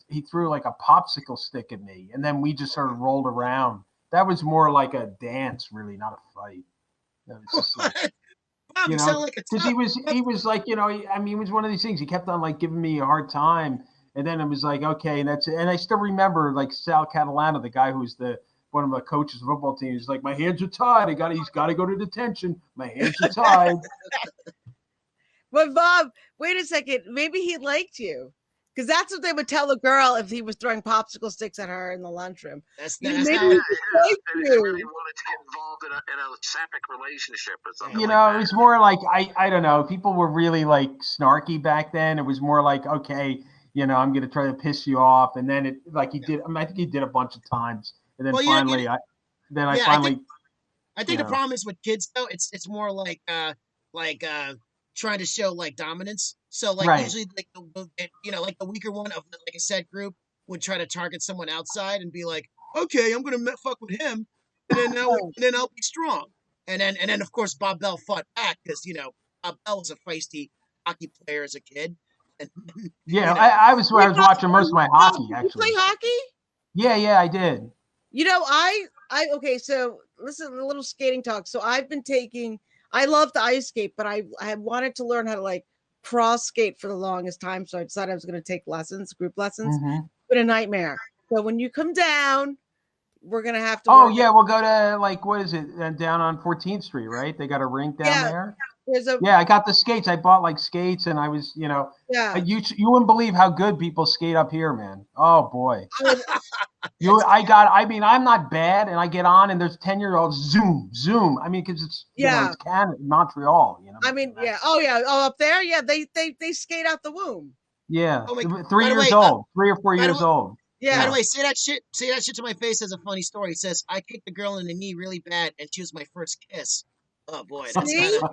he threw like a popsicle stick at me, and then we just sort of rolled around. That was more like a dance, really, not a fight. That was just Bob, you sound like a because he was like, it was one of these things. He kept on giving me a hard time, and then it was like, okay, and that's it. And I still remember Sal Catalano, the guy who's one of the coaches of the football team. He's like, my hands are tied. He's got to go to detention. My hands are tied. But Bob, wait a second. Maybe he liked you. Because that's what they would tell a girl if he was throwing popsicle sticks at her in the lunchroom. That's they really wanted to get involved in a sapphic relationship or something. It was more like I don't know. People were really snarky back then. It was more like, okay, I'm going to try to piss you off, and then he did. I think he did a bunch of times, and then finally, I think the problem is with kids though. It's more like trying to show dominance. So usually the weaker one of a said group would try to target someone outside and be like, okay, I'm gonna fuck with him, and then I'll be strong. And then of course Bob Bell fought back because Bob Bell was a feisty hockey player as a kid. And, I was watching most of my hockey actually. You play hockey? Yeah, I did. Okay, so listen, a little skating talk. So I've been taking. I love to ice skate, but I wanted to learn how to cross skate for the longest time. So I decided I was going to take group lessons. Mm-hmm. It's been a nightmare. So when you come down, we're going to have to. Oh yeah, we'll go to what is it down on 14th Street, right? They got a rink down there. I got the skates. I bought skates, and I was, you wouldn't believe how good people skate up here, man. Oh boy. I'm not bad, and I get on, and there's 10-year-olds zoom. I mean, because it's it's Canada, Montreal. Oh, up there, they skate out the womb. Yeah, 3 years old, 3 or 4 years old. Yeah. By the way, say that shit to my face as a funny story. It says I kicked the girl in the knee really bad, and she was my first kiss. Oh boy, that's kind of.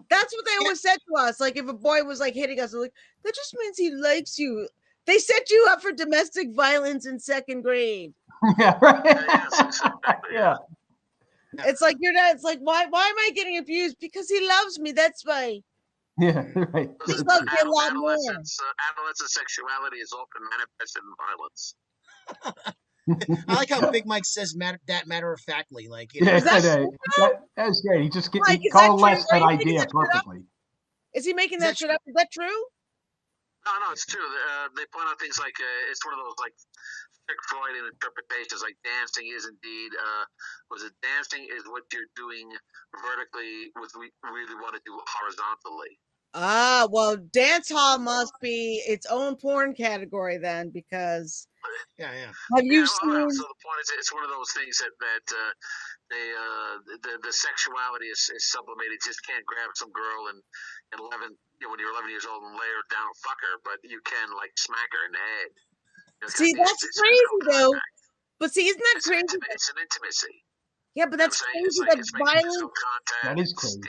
That's what they always said to us. Like if a boy was like hitting us, like that just means he likes you. They set you up for domestic violence in second grade. Yeah, right. Yes, exactly. Yeah. It's like you're not. It's like why am I getting abused? Because he loves me. That's why. Yeah, right. He loves me a lot more. Adolescent sexuality is often manifested in violence. I like how Big Mike says that matter of factly, like you know. Yeah, that that's great. He just Mike, he is that true? coalesced Are that you making idea that shit up? perfectly. Is he making Is that that shit up? Is that true? No, it's true. They point out things like it's one of those like strict Freudian interpretations. Like dancing is indeed was it dancing is what you're doing vertically, what we really want to do horizontally. Ah, well, dance hall must be its own porn category then, because Yeah. have you Well, seen? so the point is, it's one of those things that the sexuality is sublimated. You just can't grab some girl and 11 when you're 11 years old and lay her down, fuck her, but you can like smack her in the head. See, that's crazy though. But see, isn't that crazy? It's an intimacy. Yeah, but that's crazy that violence. That is crazy.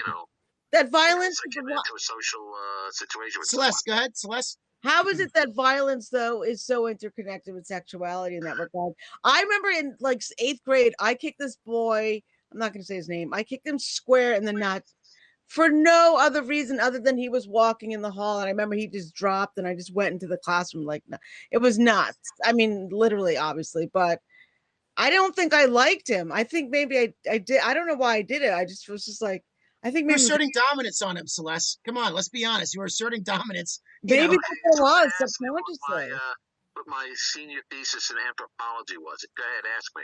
That violence. It's like getting into a social situation with Celeste, go ahead, Celeste. How is it that violence, though, is so interconnected with sexuality in that regard? I remember in like 8th grade, I kicked this boy. I'm not going to say his name. I kicked him square in the nuts for no other reason other than he was walking in the hall. And I remember he just dropped and I just went into the classroom like, it was nuts. I mean, literally, obviously, but I don't think I liked him. I think maybe I did. I don't know why I did it. I just was just like, I think You're maybe asserting dominance on him, Celeste. Come on, let's be honest. You were asserting dominance. maybe You that's what it was subconsciously. What my senior thesis in anthropology was. Go ahead, ask me.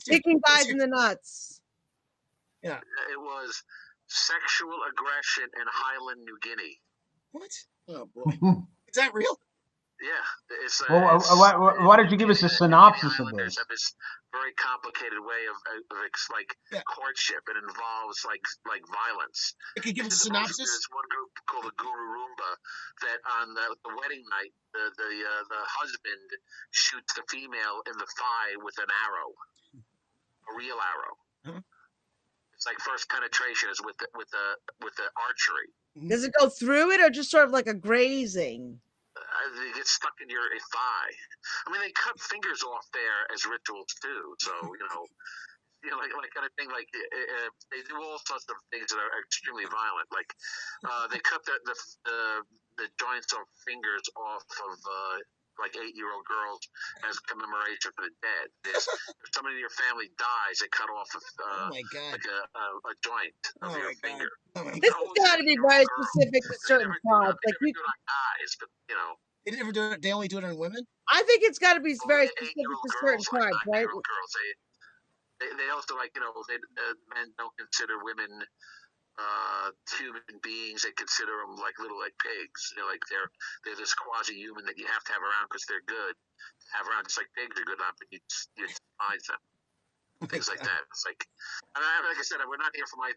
Kicking guys in the nuts. Yeah. It was sexual aggression in Highland, New Guinea. What? Oh boy, is that real? Yeah, it's. Why don't you give us a synopsis of this? Have this very complicated way of courtship. It involves like violence. Can you give us a synopsis? There's one group called the Guru Roomba that on the wedding night, the husband shoots the female in the thigh with an arrow, a real arrow. Huh? It's like first penetration is with the archery. Does it go through it or just sort of like a grazing? They get stuck in your thigh. I mean, they cut fingers off there as rituals too. So like kind of thing. Like they do all sorts of things that are extremely violent. Like they cut the joints of fingers off of like 8-year-old girls as commemoration for the dead. If somebody in your family dies, they cut off oh my God. like a joint of your finger. Oh my This has got to be very specific to certain tribes. Like do it on guys, but they never do it. They only do it on women. I think it's got to be very specific to certain tribes, right? Girls, they also men don't consider women human beings. They consider them like little pigs. Like they're this quasi-human that you have to have around because they're good. Have around just like pigs are good, but you despise them. Things like that. It's like, like I said, we're not here for my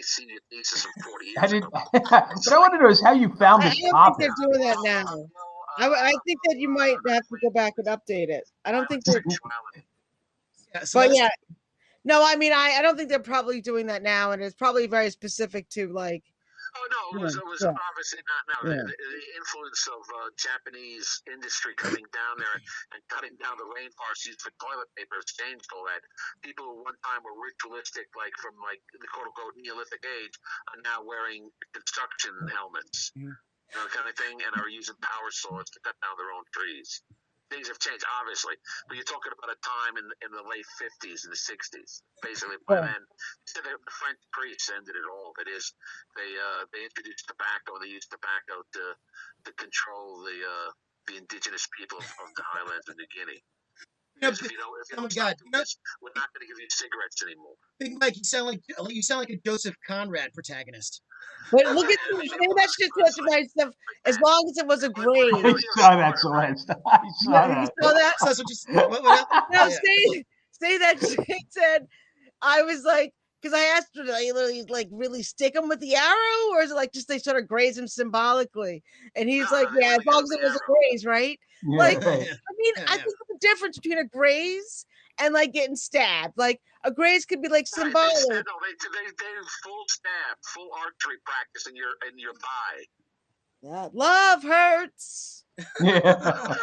senior thesis of 40 years ago. But I want to know is how you found this topic. I don't think they're doing that now. I think that you might have to go back and update it. I don't think they're. But yeah, no, I mean, I don't think they're probably doing that now, and it's probably very specific to like. Oh no, it was obviously not now. Yeah. The influence of Japanese industry coming down there and cutting down the rainforest used for toilet paper has changed all that. People who one time were ritualistic, like from like the quote unquote Neolithic age, are now wearing construction helmets, kind of thing, and are using power saws to cut down their own trees. Things have changed, obviously, but you're talking about a time in the late 50s and the 60s. Basically, by then, the French priests ended it all. That is, they introduced tobacco, and they used tobacco to control the indigenous people of the highlands of New Guinea. If you don't do this, we're not going to give you cigarettes anymore. Big Mike, you sound like a Joseph Conrad protagonist. But look at maybe that's just such a nice stuff. As long as it was a grade. I saw that, Celeste. I saw that. You saw that? What happened? No, say that she said. I was like, because I asked her, literally like really stick him with the arrow, or is it like just they sort of graze him symbolically? And he's like, yeah, as long as it was a graze, right? Yeah, like, I mean, I think the difference between a graze and like getting stabbed. Like a graze could be like symbolic. They full stab, full archery practice in your thigh. That love hurts. Yeah.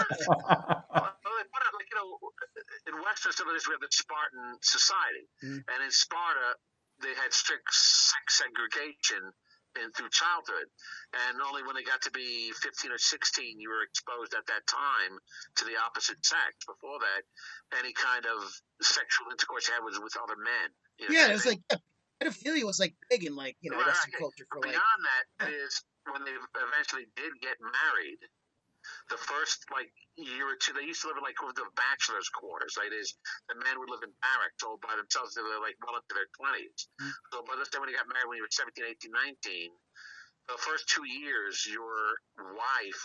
In Western civilizations, we have the Spartan society, and in Sparta, they had strict sex segregation through childhood, and only when they got to be 15 or 16, you were exposed at that time to the opposite sex. Before that, any kind of sexual intercourse you had was with other men. Yeah, it was like pedophilia was like big in like Western culture for like. Beyond that is when they eventually did get married. The first year or two, they used to live in the bachelor's quarters. Right, is the men would live in barracks all by themselves. They were well into their 20s. So by this time, when you got married, when you were 17, 18, 19, the first 2 years, your wife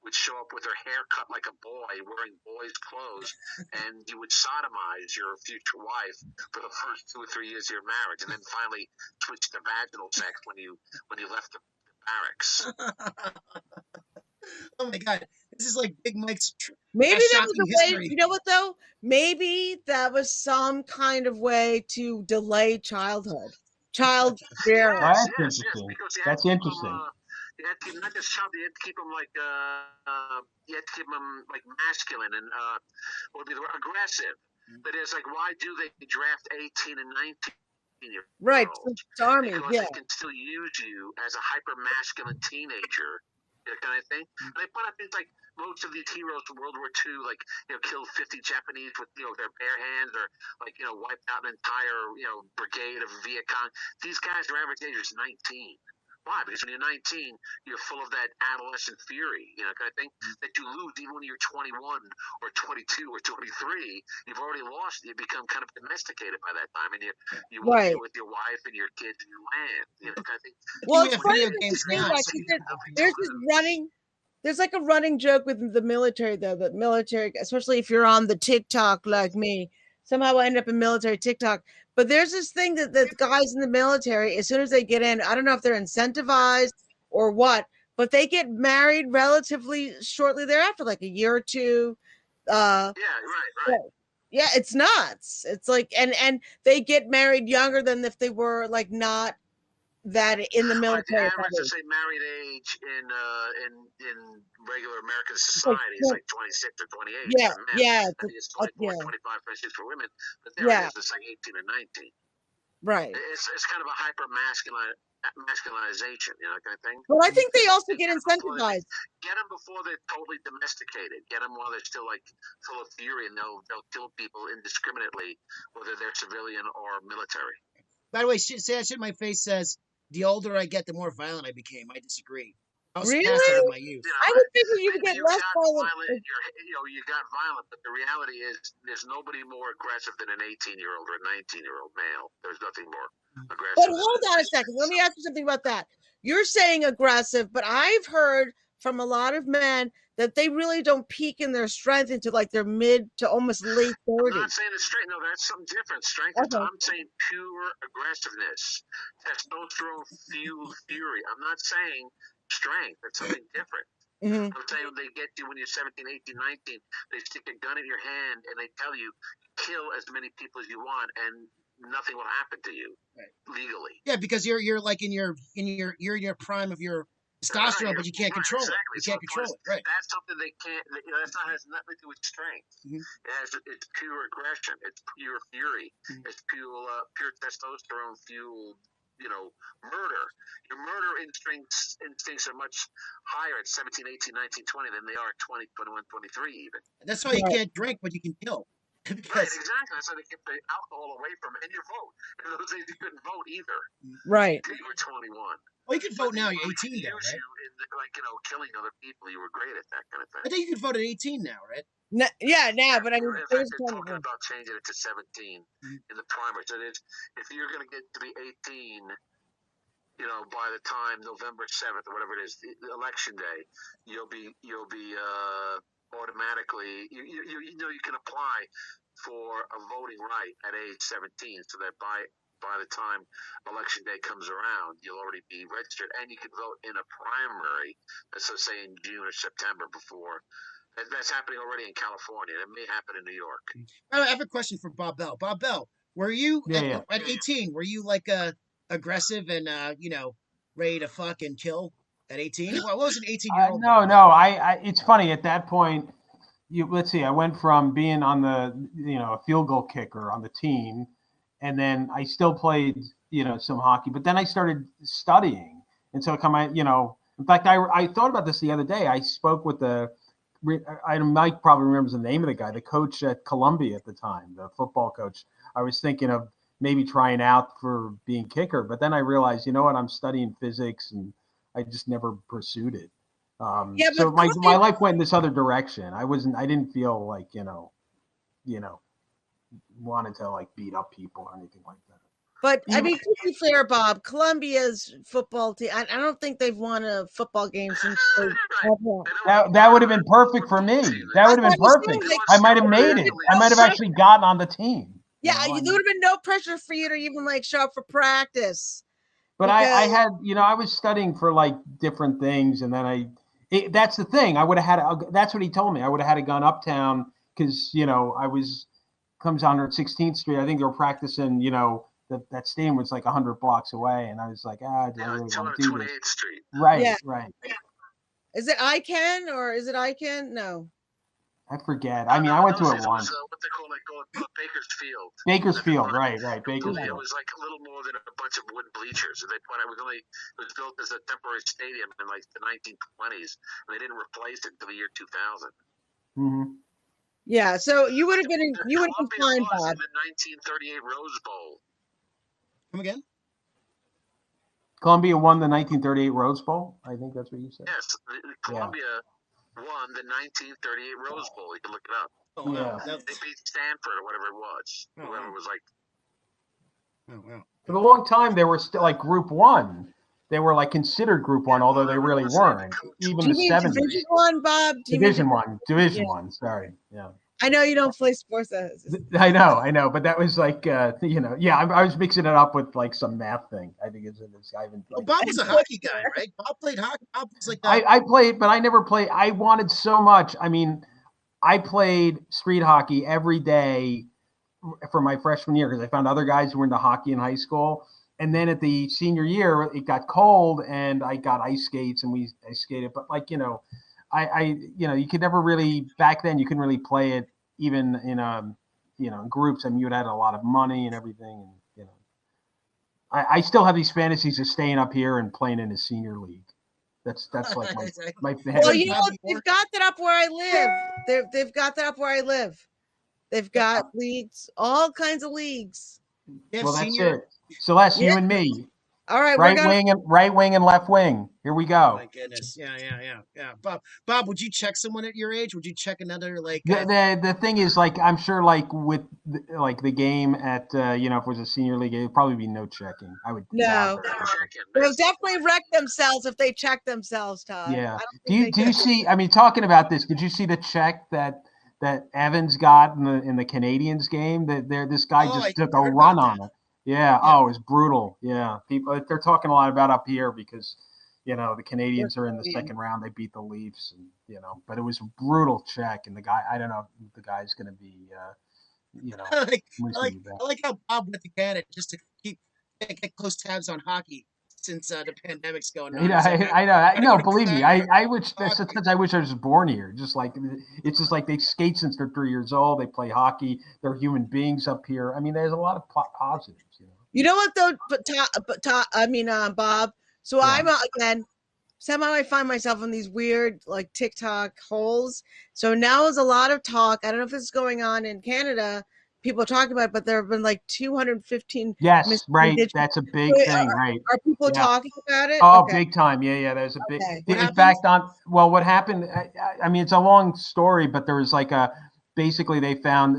would show up with her hair cut like a boy, wearing boys' clothes, and you would sodomize your future wife for the first 2 or 3 years of your marriage, and then finally switch to vaginal sex when you left the barracks. Oh my God, this is like Big Mike's. Maybe that was a way. You know what though? Maybe that was some kind of way to delay childhood, child bearing. That's interesting. That's interesting. You had to keep not just child. You had to keep them you had to keep them masculine and what would be the word, aggressive. But it's why do they draft 18 and 19 year olds? Right, charming. Because they can still use you as a hyper masculine teenager. Kind of thing. And they point out things like most of these heroes from World War II, killed 50 Japanese with their bare hands, or wiped out an entire brigade of Viet Cong. These guys, their average age is 19. Why? Because when you're 19, you're full of that adolescent fury, kind of thing that you lose even when you're 21 or 22 or 23. You've already lost. You become kind of domesticated by that time, and you right. with your wife and your kids and your land, kind of thing. Well, it's funny games now. There's this running. There's like a running joke with the military, though. The military, especially if you're on the TikTok like me, somehow I end up in military TikTok. But there's this thing that the guys in the military, as soon as they get in, I don't know if they're incentivized or what, but they get married relatively shortly thereafter, like a year or two. Right. Yeah, it's nuts. It's like, and they get married younger than if they were not that in the military. The average, say, married age in regular American society is 26 or 28. Yeah, for men. yeah. I think it's 24, 25 for instance for women, but there it is, it's 18 and 19. Right. It's kind of a hyper masculinization, kind of thing. Well, I think they also get incentivized. Get them before they're totally domesticated. Get them while they're still full of fury, and they'll kill people indiscriminately, whether they're civilian or military. By the way, say that shit in my face says, the older I get, the more violent I became. I disagree. I was really? passive in my youth. I would think you would get less violent. You got violent, but the reality is there's nobody more aggressive than an 18-year-old or a 19-year-old male. There's nothing more aggressive. But hold on a second. Let me ask you something about that. You're saying aggressive, but I've heard from a lot of men that they really don't peak in their strength into their mid to almost late 30s. I'm not saying it's strength. No, that's something different. Strength. Okay. I'm saying pure aggressiveness, testosterone fueled fury. I'm not saying strength. That's something different. I'm saying they get you when you're 17, 18, 19. They stick a gun in your hand and they tell you kill as many people as you want and nothing will happen to you legally. Yeah, because you're in your prime of your testosterone, but you can't control it. You can't control it. Right. That's something they can't. That's not has nothing to do with strength. It's pure aggression. It's pure fury. It's pure testosterone fueled. Murder. Your murder instincts are much higher at 17, 18, 19, 20 than they are at 20, 21, 23 even. That's why you can't drink, but you can kill. Right, exactly. That's why they keep the alcohol away from and your vote. In those days, you couldn't vote either. Right. Until you were 21. Well, you can vote now. You're 18 now, right? You in killing other people. You were great at that kind of thing. I think you can vote at 18 now, right? Yeah, now, but I mean, they're talking about changing it to 17 in the primary. So if you're going to get to be 18, by the time November 7th or whatever it is, the election day, you'll be automatically you can apply for a voting right at age 17, so that by the time election day comes around, you'll already be registered and you can vote in a primary, so say in June or September before That's happening already in California. It may happen in New York. I have a question for Bob Bell. Bob Bell, were you Yeah. at 18? Were you like aggressive and ready to fuck and kill at 18? What was an 18-year-old? No. I. It's funny at that point. Let's see. I went from being on the a field goal kicker on the team, and then I still played some hockey. But then I started studying, and so in fact, I thought about this the other day. I spoke with Mike probably remembers the name of the guy, the coach at Columbia at the time, the football coach. I was thinking of maybe trying out for being kicker, but then I realized, you know what, I'm studying physics, and I just never pursued it. Yeah, So but my life went in this other direction. I didn't feel like, wanted to like beat up people or anything like that. But I mean, to be fair, Bob, Columbia's football team, I don't think they've won a football game since That would have been perfect for me. That would have been perfect. I might have made it. I might have actually gotten on the team. Yeah, there would have been no pressure for you to even like show up for practice. But I had, I was studying for like different things, and then that's the thing. I would have had. That's what he told me. I would have had to gone uptown because comes on 16th Street. I think they were practicing. That stadium was like 100 blocks away, and I was like, do I really want to do this? 28th Street. Right, Yeah. right. Is it ICANN or is it ICANN? No. I forget. I mean, I went to it once. What they call Bakersfield. Bakersfield, right. Bakersfield. It was like a little more than a bunch of wooden bleachers. It was built as a temporary stadium in like the 1920s, and they didn't replace it until the year 2000. Mm-hmm. Yeah, so you would have been fine, Bob. In the 1938 Rose Bowl. Come again? Columbia won the 1938 Rose Bowl. I think that's what you said. Yes, Columbia won the 1938 Rose Bowl. You can look it up. Oh, wow. They beat Stanford or whatever it was. Whoever was like. Oh, wow. For a long time, they were still like Group 1. They were like considered Group 1, although they really weren't. Even the 70s. Division 1, Bob? Division 1. Division 1. Sorry. Yeah. I know you don't play sports. I know, but that was like, I was mixing it up with like some math thing. I think it's this guy. Well, Bob was a hockey guy, right? Bob played hockey. Bob was like I played, but I never played. I wanted so much. I mean, I played street hockey every day for my freshman year because I found other guys who were into hockey in high school. And then at the senior year, it got cold and I got ice skates and I skated. But like, you could never really, back then you couldn't really play it even in groups. I mean, you had a lot of money and everything. And, I still have these fantasies of staying up here and playing in a senior league. That's like my fantasy. Well, they've got that up where I live. They've got that up where I live. They've got leagues, all kinds of leagues. Well, that's it. Celeste, you and me. All right, right wing and left wing. Here we go. Oh my goodness. Yeah. Bob, would you check someone at your age? Would you check another like? The thing is, like, I'm sure, like with the game at if it was a senior league, it'd probably be no checking. I would. No. They'll definitely wreck themselves if they check themselves, Todd. Yeah. Do you see? I mean, talking about this, did you see the check that Evans got in the Canadiens game? This guy just took a run on it. Yeah. Oh, it was brutal. Yeah. People, they're talking a lot about up here because, the Canadiens are in the second round. They beat the Leafs, and but it was a brutal check. And the guy, I don't know if the guy's going to be, I like how Bob went to Canada just to get close tabs on hockey since the pandemic's going on. I know. Believe me, I wish. Sometimes I wish I was born here. Just like it's just like they skate since they're 3 years old. They play hockey. They're human beings up here. I mean, there's a lot of positives. You know what though? But Bob. So I'm again. Somehow I find myself in these weird like TikTok holes. So now is a lot of talk. I don't know if this is going on in Canada. People are talking about it, but there have been like 215. Yes, right. That's a big thing, right? Are people talking about it? Oh, big time. Yeah. There's a big. In fact, what happened? I mean, it's a long story, but there was like basically they found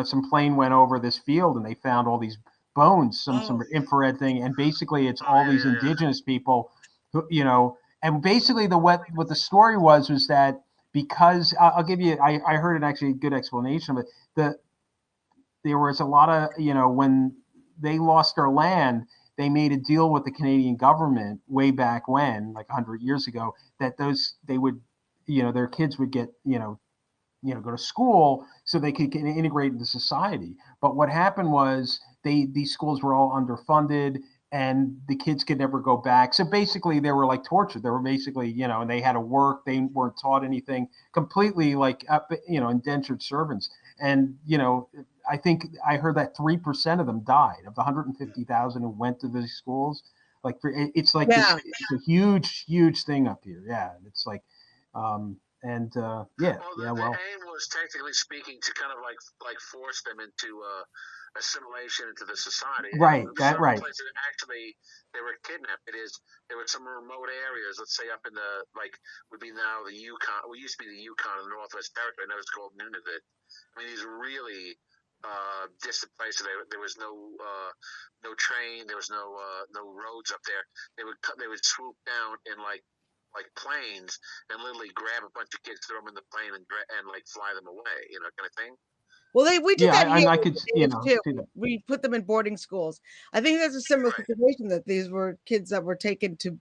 some plane went over this field and they found all these bones, some infrared thing, and basically it's all these indigenous people who, and basically what the story was that because I'll give you, I heard an actually good explanation of it. There was a lot of, when they lost their land, they made a deal with the Canadian government way back when, like 100 years ago, that they would their kids would get, go to school so they could get integrate into society. But what happened was these schools were all underfunded and the kids could never go back. So basically they were like tortured. They were basically, and they had to work. They weren't taught anything, completely like, indentured servants. And, I think I heard that 3% of them died of the 150,000 who went to these schools. Like it's like Yeah. it's a huge, huge thing up here. Yeah. It's like, yeah. Well, the aim was, technically speaking, to kind of like force them into assimilation into the society. Right. Certain Right. places actually they were kidnapped. There were some remote areas. Let's say up in the would be now the Yukon. Well, used to be the Yukon and the Northwest Territory. Now it's called Nunavut. I mean, these really distant places. There was no train. There was no roads up there. They would swoop down in like planes and literally grab a bunch of kids, throw them in the plane, and like fly them away, kind of thing. Well, we did that here. I could, too. We put them in boarding schools. I think that's a similar situation, that these were kids that were taken to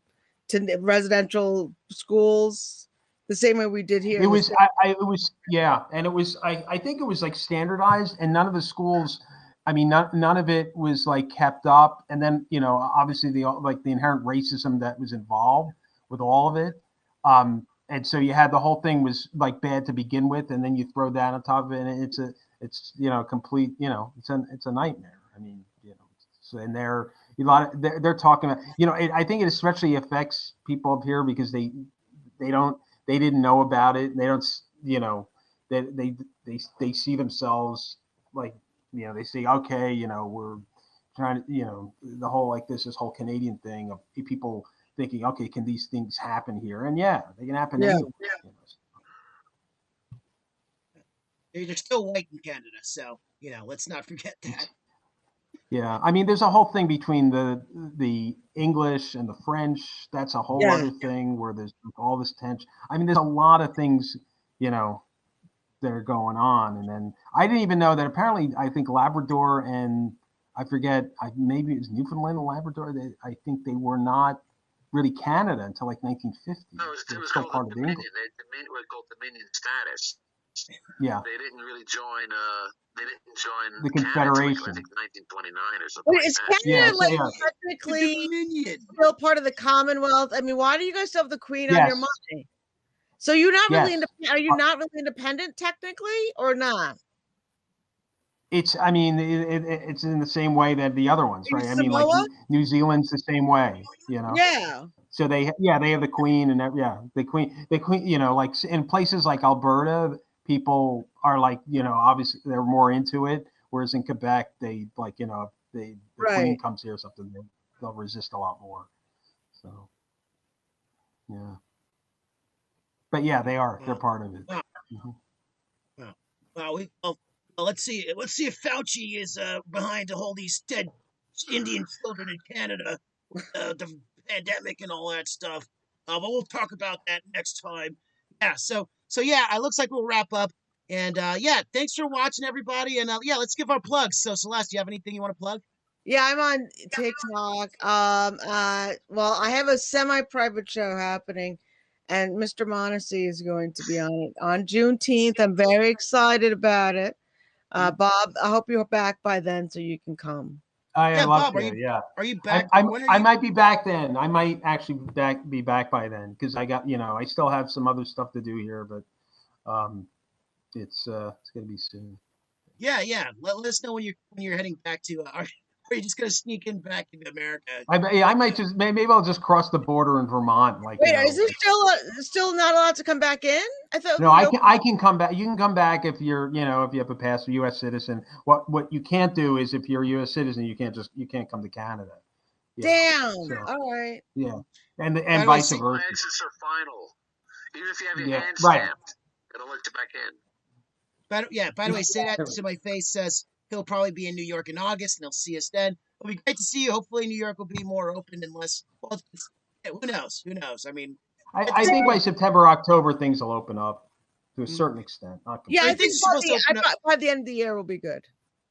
residential schools the same way we did here. It was, and it was, I think it was like standardized, and none of the schools, I mean, none of it was like kept up. And then, obviously the inherent racism that was involved with all of it. And so you had the whole thing was like bad to begin with, and then you throw that on top of it, and it's complete, it's a nightmare. I mean, so, and they're talking about, I think it especially affects people up here because they didn't know about it. And they don't, they see themselves like, they say, okay, we're trying to, the whole, like this whole Canadian thing of people thinking, okay, can these things happen here? And yeah, they can happen anywhere. They're still white in Canada, so let's not forget that. Yeah, I mean, there's a whole thing between the English and the French. That's a whole other thing where there's all this tension. I mean, there's a lot of things, that are going on. And then I didn't even know that apparently I think Labrador and I forget, maybe it was Newfoundland and Labrador. I think they were not really Canada until like 1950. No, it was still called part of Dominion. England. They were called Dominion status. Yeah. They didn't really join. They didn't join the Confederation. Canada, I think 1929 or something. Is Canada technically still part of the Commonwealth? I mean, why do you guys still have the Queen on your money? So you're not really independent. Are you not really independent technically, or not? It's, I mean, it's in the same way that the other ones, right? I mean, like New Zealand's the same way, Yeah. So they have the Queen and the Queen, like in places like Alberta, people are like, obviously they're more into it. Whereas in Quebec, they like, if the Queen comes here or something, they'll resist a lot more. So, yeah. But yeah, they're part of it. Wow. Mm-hmm. Wow. Well, let's see if Fauci is behind to hold these dead Indian children in Canada, the pandemic and all that stuff. But we'll talk about that next time. Yeah. So yeah, it looks like we'll wrap up. And thanks for watching, everybody. And let's give our plugs. So Celeste, do you have anything you want to plug? Yeah, I'm on TikTok. Well, I have a semi-private show happening, and Mr. Monacy is going to be on it on Juneteenth. I'm very excited about it. Bob, I hope you're back by then so you can come. I love Bob, you. Are you back? I might be back then. I might actually be back by then because I got, I still have some other stuff to do here, but it's gonna be soon. Yeah. Let us know when you're heading back to. Are you just gonna sneak in back into America? I might just maybe I'll just cross the border in Vermont. Like, wait, is there still not allowed to come back in? I thought no, I can come back. You can come back if you're if you have a passport, U.S. citizen. What you can't do is if you're a U.S. citizen, you can't come to Canada. Damn. So, all right. Yeah, and vice versa. Exits are final. Even if you have your hand stamped, it'll let you back in. By the way, say that to my face. Says he'll probably be in New York in August, and he'll see us then. It'll be great to see you. Hopefully, New York will be more open and less. Well, who knows? Who knows? I mean, I think by September, October, things will open up to a certain extent. Yeah, I think by the end of the year, we'll be good.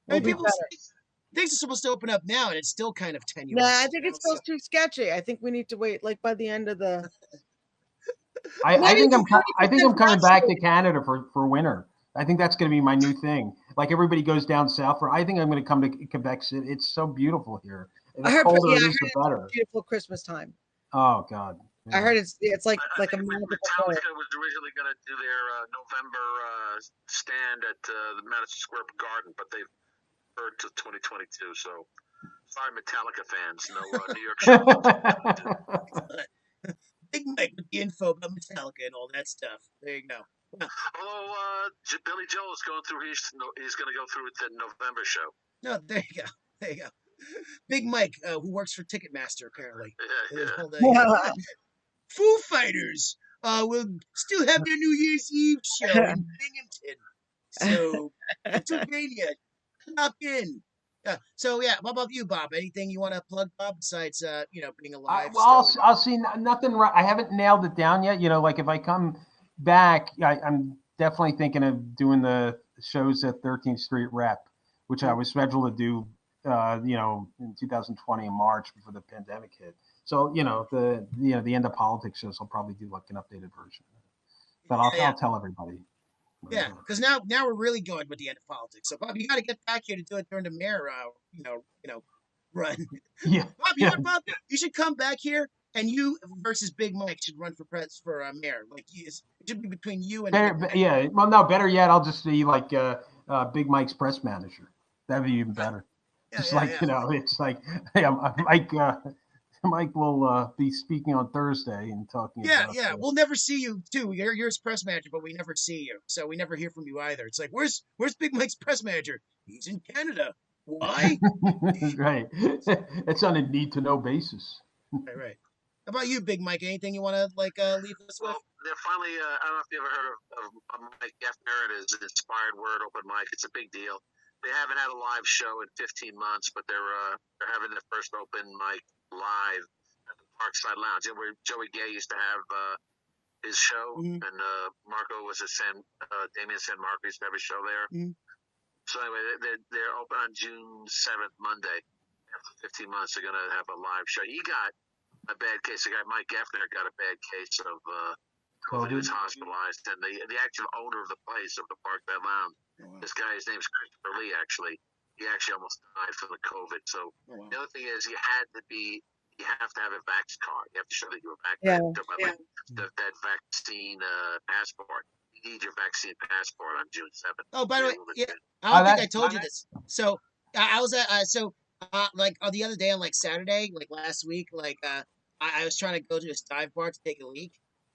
Things are supposed to open up now, and it's still kind of tenuous. Nah, I think it's still too sketchy. I think we need to wait, like by the end of the. I think I'm 30% coming back to rate. Canada for winter. I think that's going to be my new thing. Like everybody goes down south for. I think I'm going to come to Quebec City. It's so beautiful here. The I heard, colder yeah, it I is, the heard better. it's beautiful Christmas time. Oh God. I Yeah. heard it's like I like a think magical place. Metallica was originally going to do their November stand at the Madison Square Garden, but they've heard to 2022. So sorry, Metallica fans, no New York show. Big Mike with the info about Metallica and all that stuff. There you go. Well, Although Billy Joel is going through, he's going to go through the November show. no, there you go. There you go. Big Mike, who works for Ticketmaster, apparently. Yeah. Foo Fighters will still have their New Year's Eve show in Binghamton. So, Pennsylvania, knock in. So yeah, what about you, Bob? Anything you want to plug, Bob? Besides, being alive. I'll see nothing. I haven't nailed it down yet. Like if I come back, I'm definitely thinking of doing the shows at 13th Street Rep, which I was scheduled to do, in 2020 in March before the pandemic hit. So the end of politics shows, I'll probably do like an updated version. But I'll tell everybody. Yeah, because now we're really going with the end of politics. So Bob, you got to get back here to do it during the mayor, run. Yeah. Bob, you know what, Bob? You should come back here, and you versus Big Mike should run for mayor. Like it should be between you and. Yeah. Well, no, better yet, I'll just be like Big Mike's press manager. That'd be even better. It's like Mike will be speaking on Thursday and talking. Yeah. We'll never see you too. You're his press manager, but we never see you, so we never hear from you either. It's like, where's Big Mike's press manager? He's in Canada. Why? Right. It's on a need to know basis. Right. How about you, Big Mike? Anything you want to leave us with? Well, they're finally. I don't know if you ever heard of Mike Geffner and his inspired word open mic. It's a big deal. They haven't had a live show in 15 months, but they're having their first open mic live at the Parkside Lounge, where Joey Gay used to have his show, and Marco was at Damien San Marco used to have his show there. So anyway, they're open on June 7th, Monday. After 15 months, they're gonna have a live show. He got a bad case. The guy Mike Geffner got a bad case of COVID. He was hospitalized, and the actual owner of the place, of the Parkside Lounge, this guy, his name's Christopher Lee. Actually, he almost died from the COVID. So the other thing is, you have to have a vax card. You have to show that you were vaccinated. That vaccine passport. You need your vaccine passport on June 7th. Oh, by the way, I don't think I told you this. So I was at the other day on Saturday, last week, I was trying to go to this dive bar to take a leak,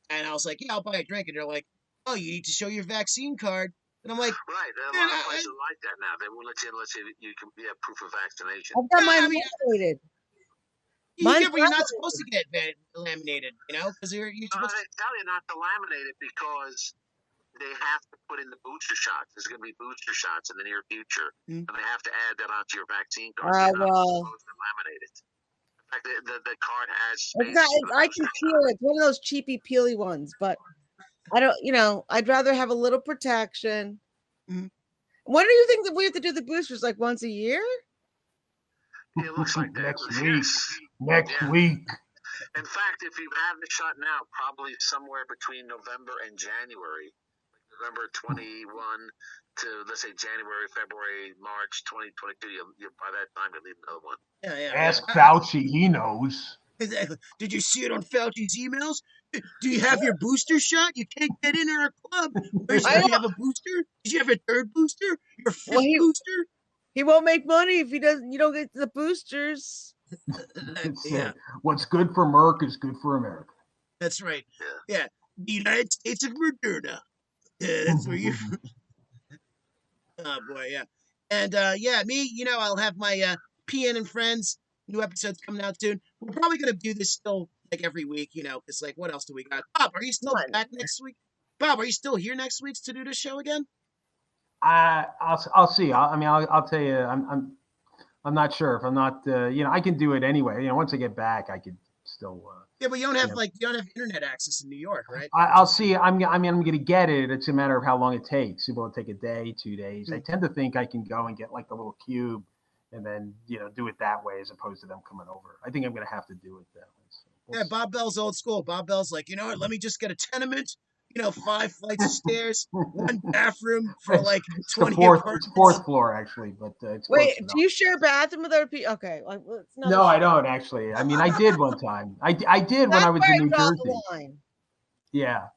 and I was like, yeah, I'll buy a drink, and they're like, oh, you need to show your vaccine card. And I'm like, right. A lot of places like that now. They won't let you unless you can have proof of vaccination. I've got mine laminated. You're not supposed to get laminated, because you're supposed to tell you not to laminate it because they have to put in the booster shots. There's going to be booster shots in the near future, and they have to add that onto your vaccine card. So you're not supposed to laminate it. In fact, the card has space. I can peel it. It's one of those cheapy peely ones, but I don't. I'd rather have a little protection. When do you think that we have to do the boosters? Like once a year? It looks like that. Next week. In fact, if you have the shot now, probably somewhere between November and January, November 21 to, let's say, January, February, March 2022, you by that time you'll need another one. Yeah. Ask Fauci, he knows. Exactly. Did you see it on Fauci's emails? Do you have your booster shot? You can't get in our club. Do you have a booster? Did you have a third booster? Your fifth booster? He won't make money if you don't get the boosters. What's good for Merck is good for America. That's right. Yeah. The United States of Moderna. That's where you. Oh boy, yeah. And me, I'll have my PN and Friends new episodes coming out soon. We're probably gonna do this still every week, because what else do we got? Bob, are you still back next week? Bob, are you still here next week to do this show again? I'll see. I'll tell you. I'm not sure if I'm not. I can do it anyway. Once I get back, I could still. Yeah, but you don't have you don't have internet access in New York, right? I'll see. I'm going to get it. It's a matter of how long it takes. It will take a day, 2 days. I tend to think I can go and get the little cube, and then do it that way as opposed to them coming over. I think I'm going to have to do it that way. So. Yeah, Bob Bell's old school. Bob Bell's like, you know what? Let me just get a tenement. 5 flights of stairs, 1 bathroom for like It's 20 it's apartments. 4th floor actually, but it's close Wait, enough. do you share a bathroom with other people? Okay, like it's another No, I story. don't actually. I mean, I did one time. I did when That's I was where in I New draw Jersey. the line. Yeah,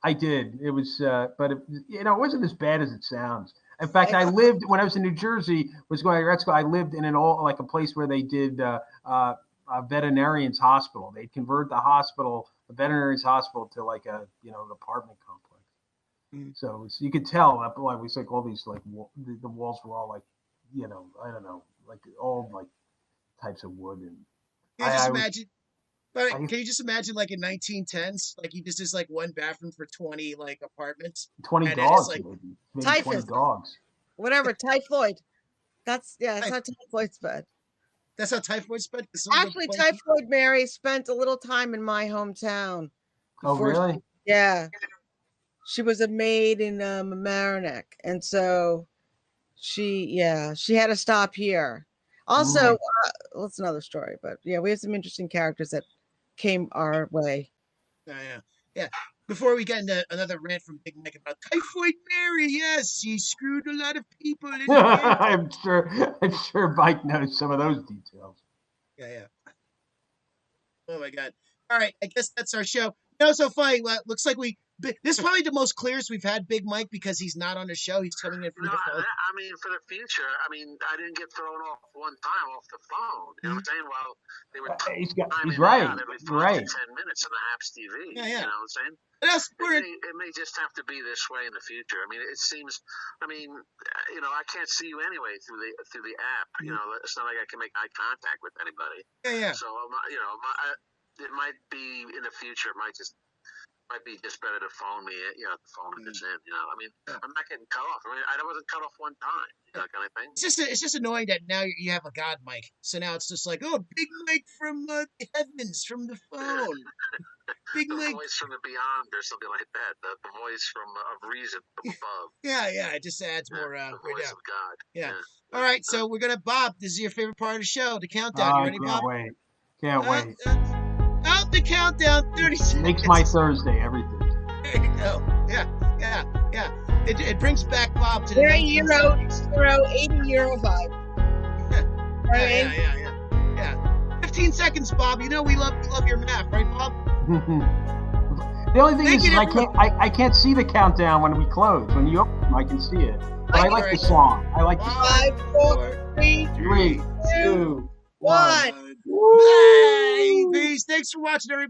I did. It was, but it wasn't as bad as it sounds. In fact, I lived when I was in New Jersey. Was going to grad school. I lived in a place where they did a veterinarian's hospital. They'd convert the veterinarian's hospital, to like a an apartment complex. Mm. So you could tell that like we like all these like the walls were all like I don't know, like all like types of wood, and Can you just I was imagine? But I, can you just imagine, like in 1910s, like he just is like 1 bathroom for 20 like apartments, 20 and it's dogs, like maybe 20 Typhus. dogs. Whatever, typhoid. It's Typh- not typhoid's bed. that's how typhoid's spread. Actually, typhoid Mary spent a little time in my hometown. Oh, really? Yeah. She was a maid in Mamaroneck. And so she had to stop here. Also, well, it's another story, but yeah, we have some interesting characters that came our way. Yeah. Before we get into another rant from Big Mike about Typhoid Mary, yes, she screwed a lot of people in the I'm sure Mike knows some of those details. Yeah. Oh my God. All right, I guess that's our show. So funny. Looks like this is probably the most clearest we've had Big Mike because he's not on the show. He's coming in from the phone. I mean, for the future, I didn't get thrown off one time off the phone. You know what I'm saying? Well, they were he's right. Every 5 right. to 10 minutes on the Haps TV. Yeah. You know what I'm saying? It may just have to be this way in the future. I mean, it seems. I can't see you anyway through the app. You know, it's not like I can make eye contact with anybody. Yeah. So it might be in the future. It might be just better to phone me. The phone is in. I'm not getting cut off. I wasn't cut off one time. Kind of thing. It's just annoying that now you have a God Mike. So now it's just like, oh, Big Mike from the heavens, from the phone. Big the Mike. Voice from the beyond, or something like that. The voice from of reason from above. Yeah. It just adds more. The voice of God. Yeah. All right, so we're gonna Bob. This is your favorite part of the show, the countdown. You ready, Bob? Can't wait. Out the countdown, 30 seconds. Makes my Thursday every Thursday. There you go. Yeah. It brings back Bob to the Euro 80 Euro vibe. Yeah. 15 seconds, Bob. You know we love your math, right, Bob? The only thing is I can't see the countdown when we close. When you open them, I can see it. But I like the song. I like the song. 5, 4, 3, 3, 2, 1. Bye. Peace. Thanks for watching, everybody.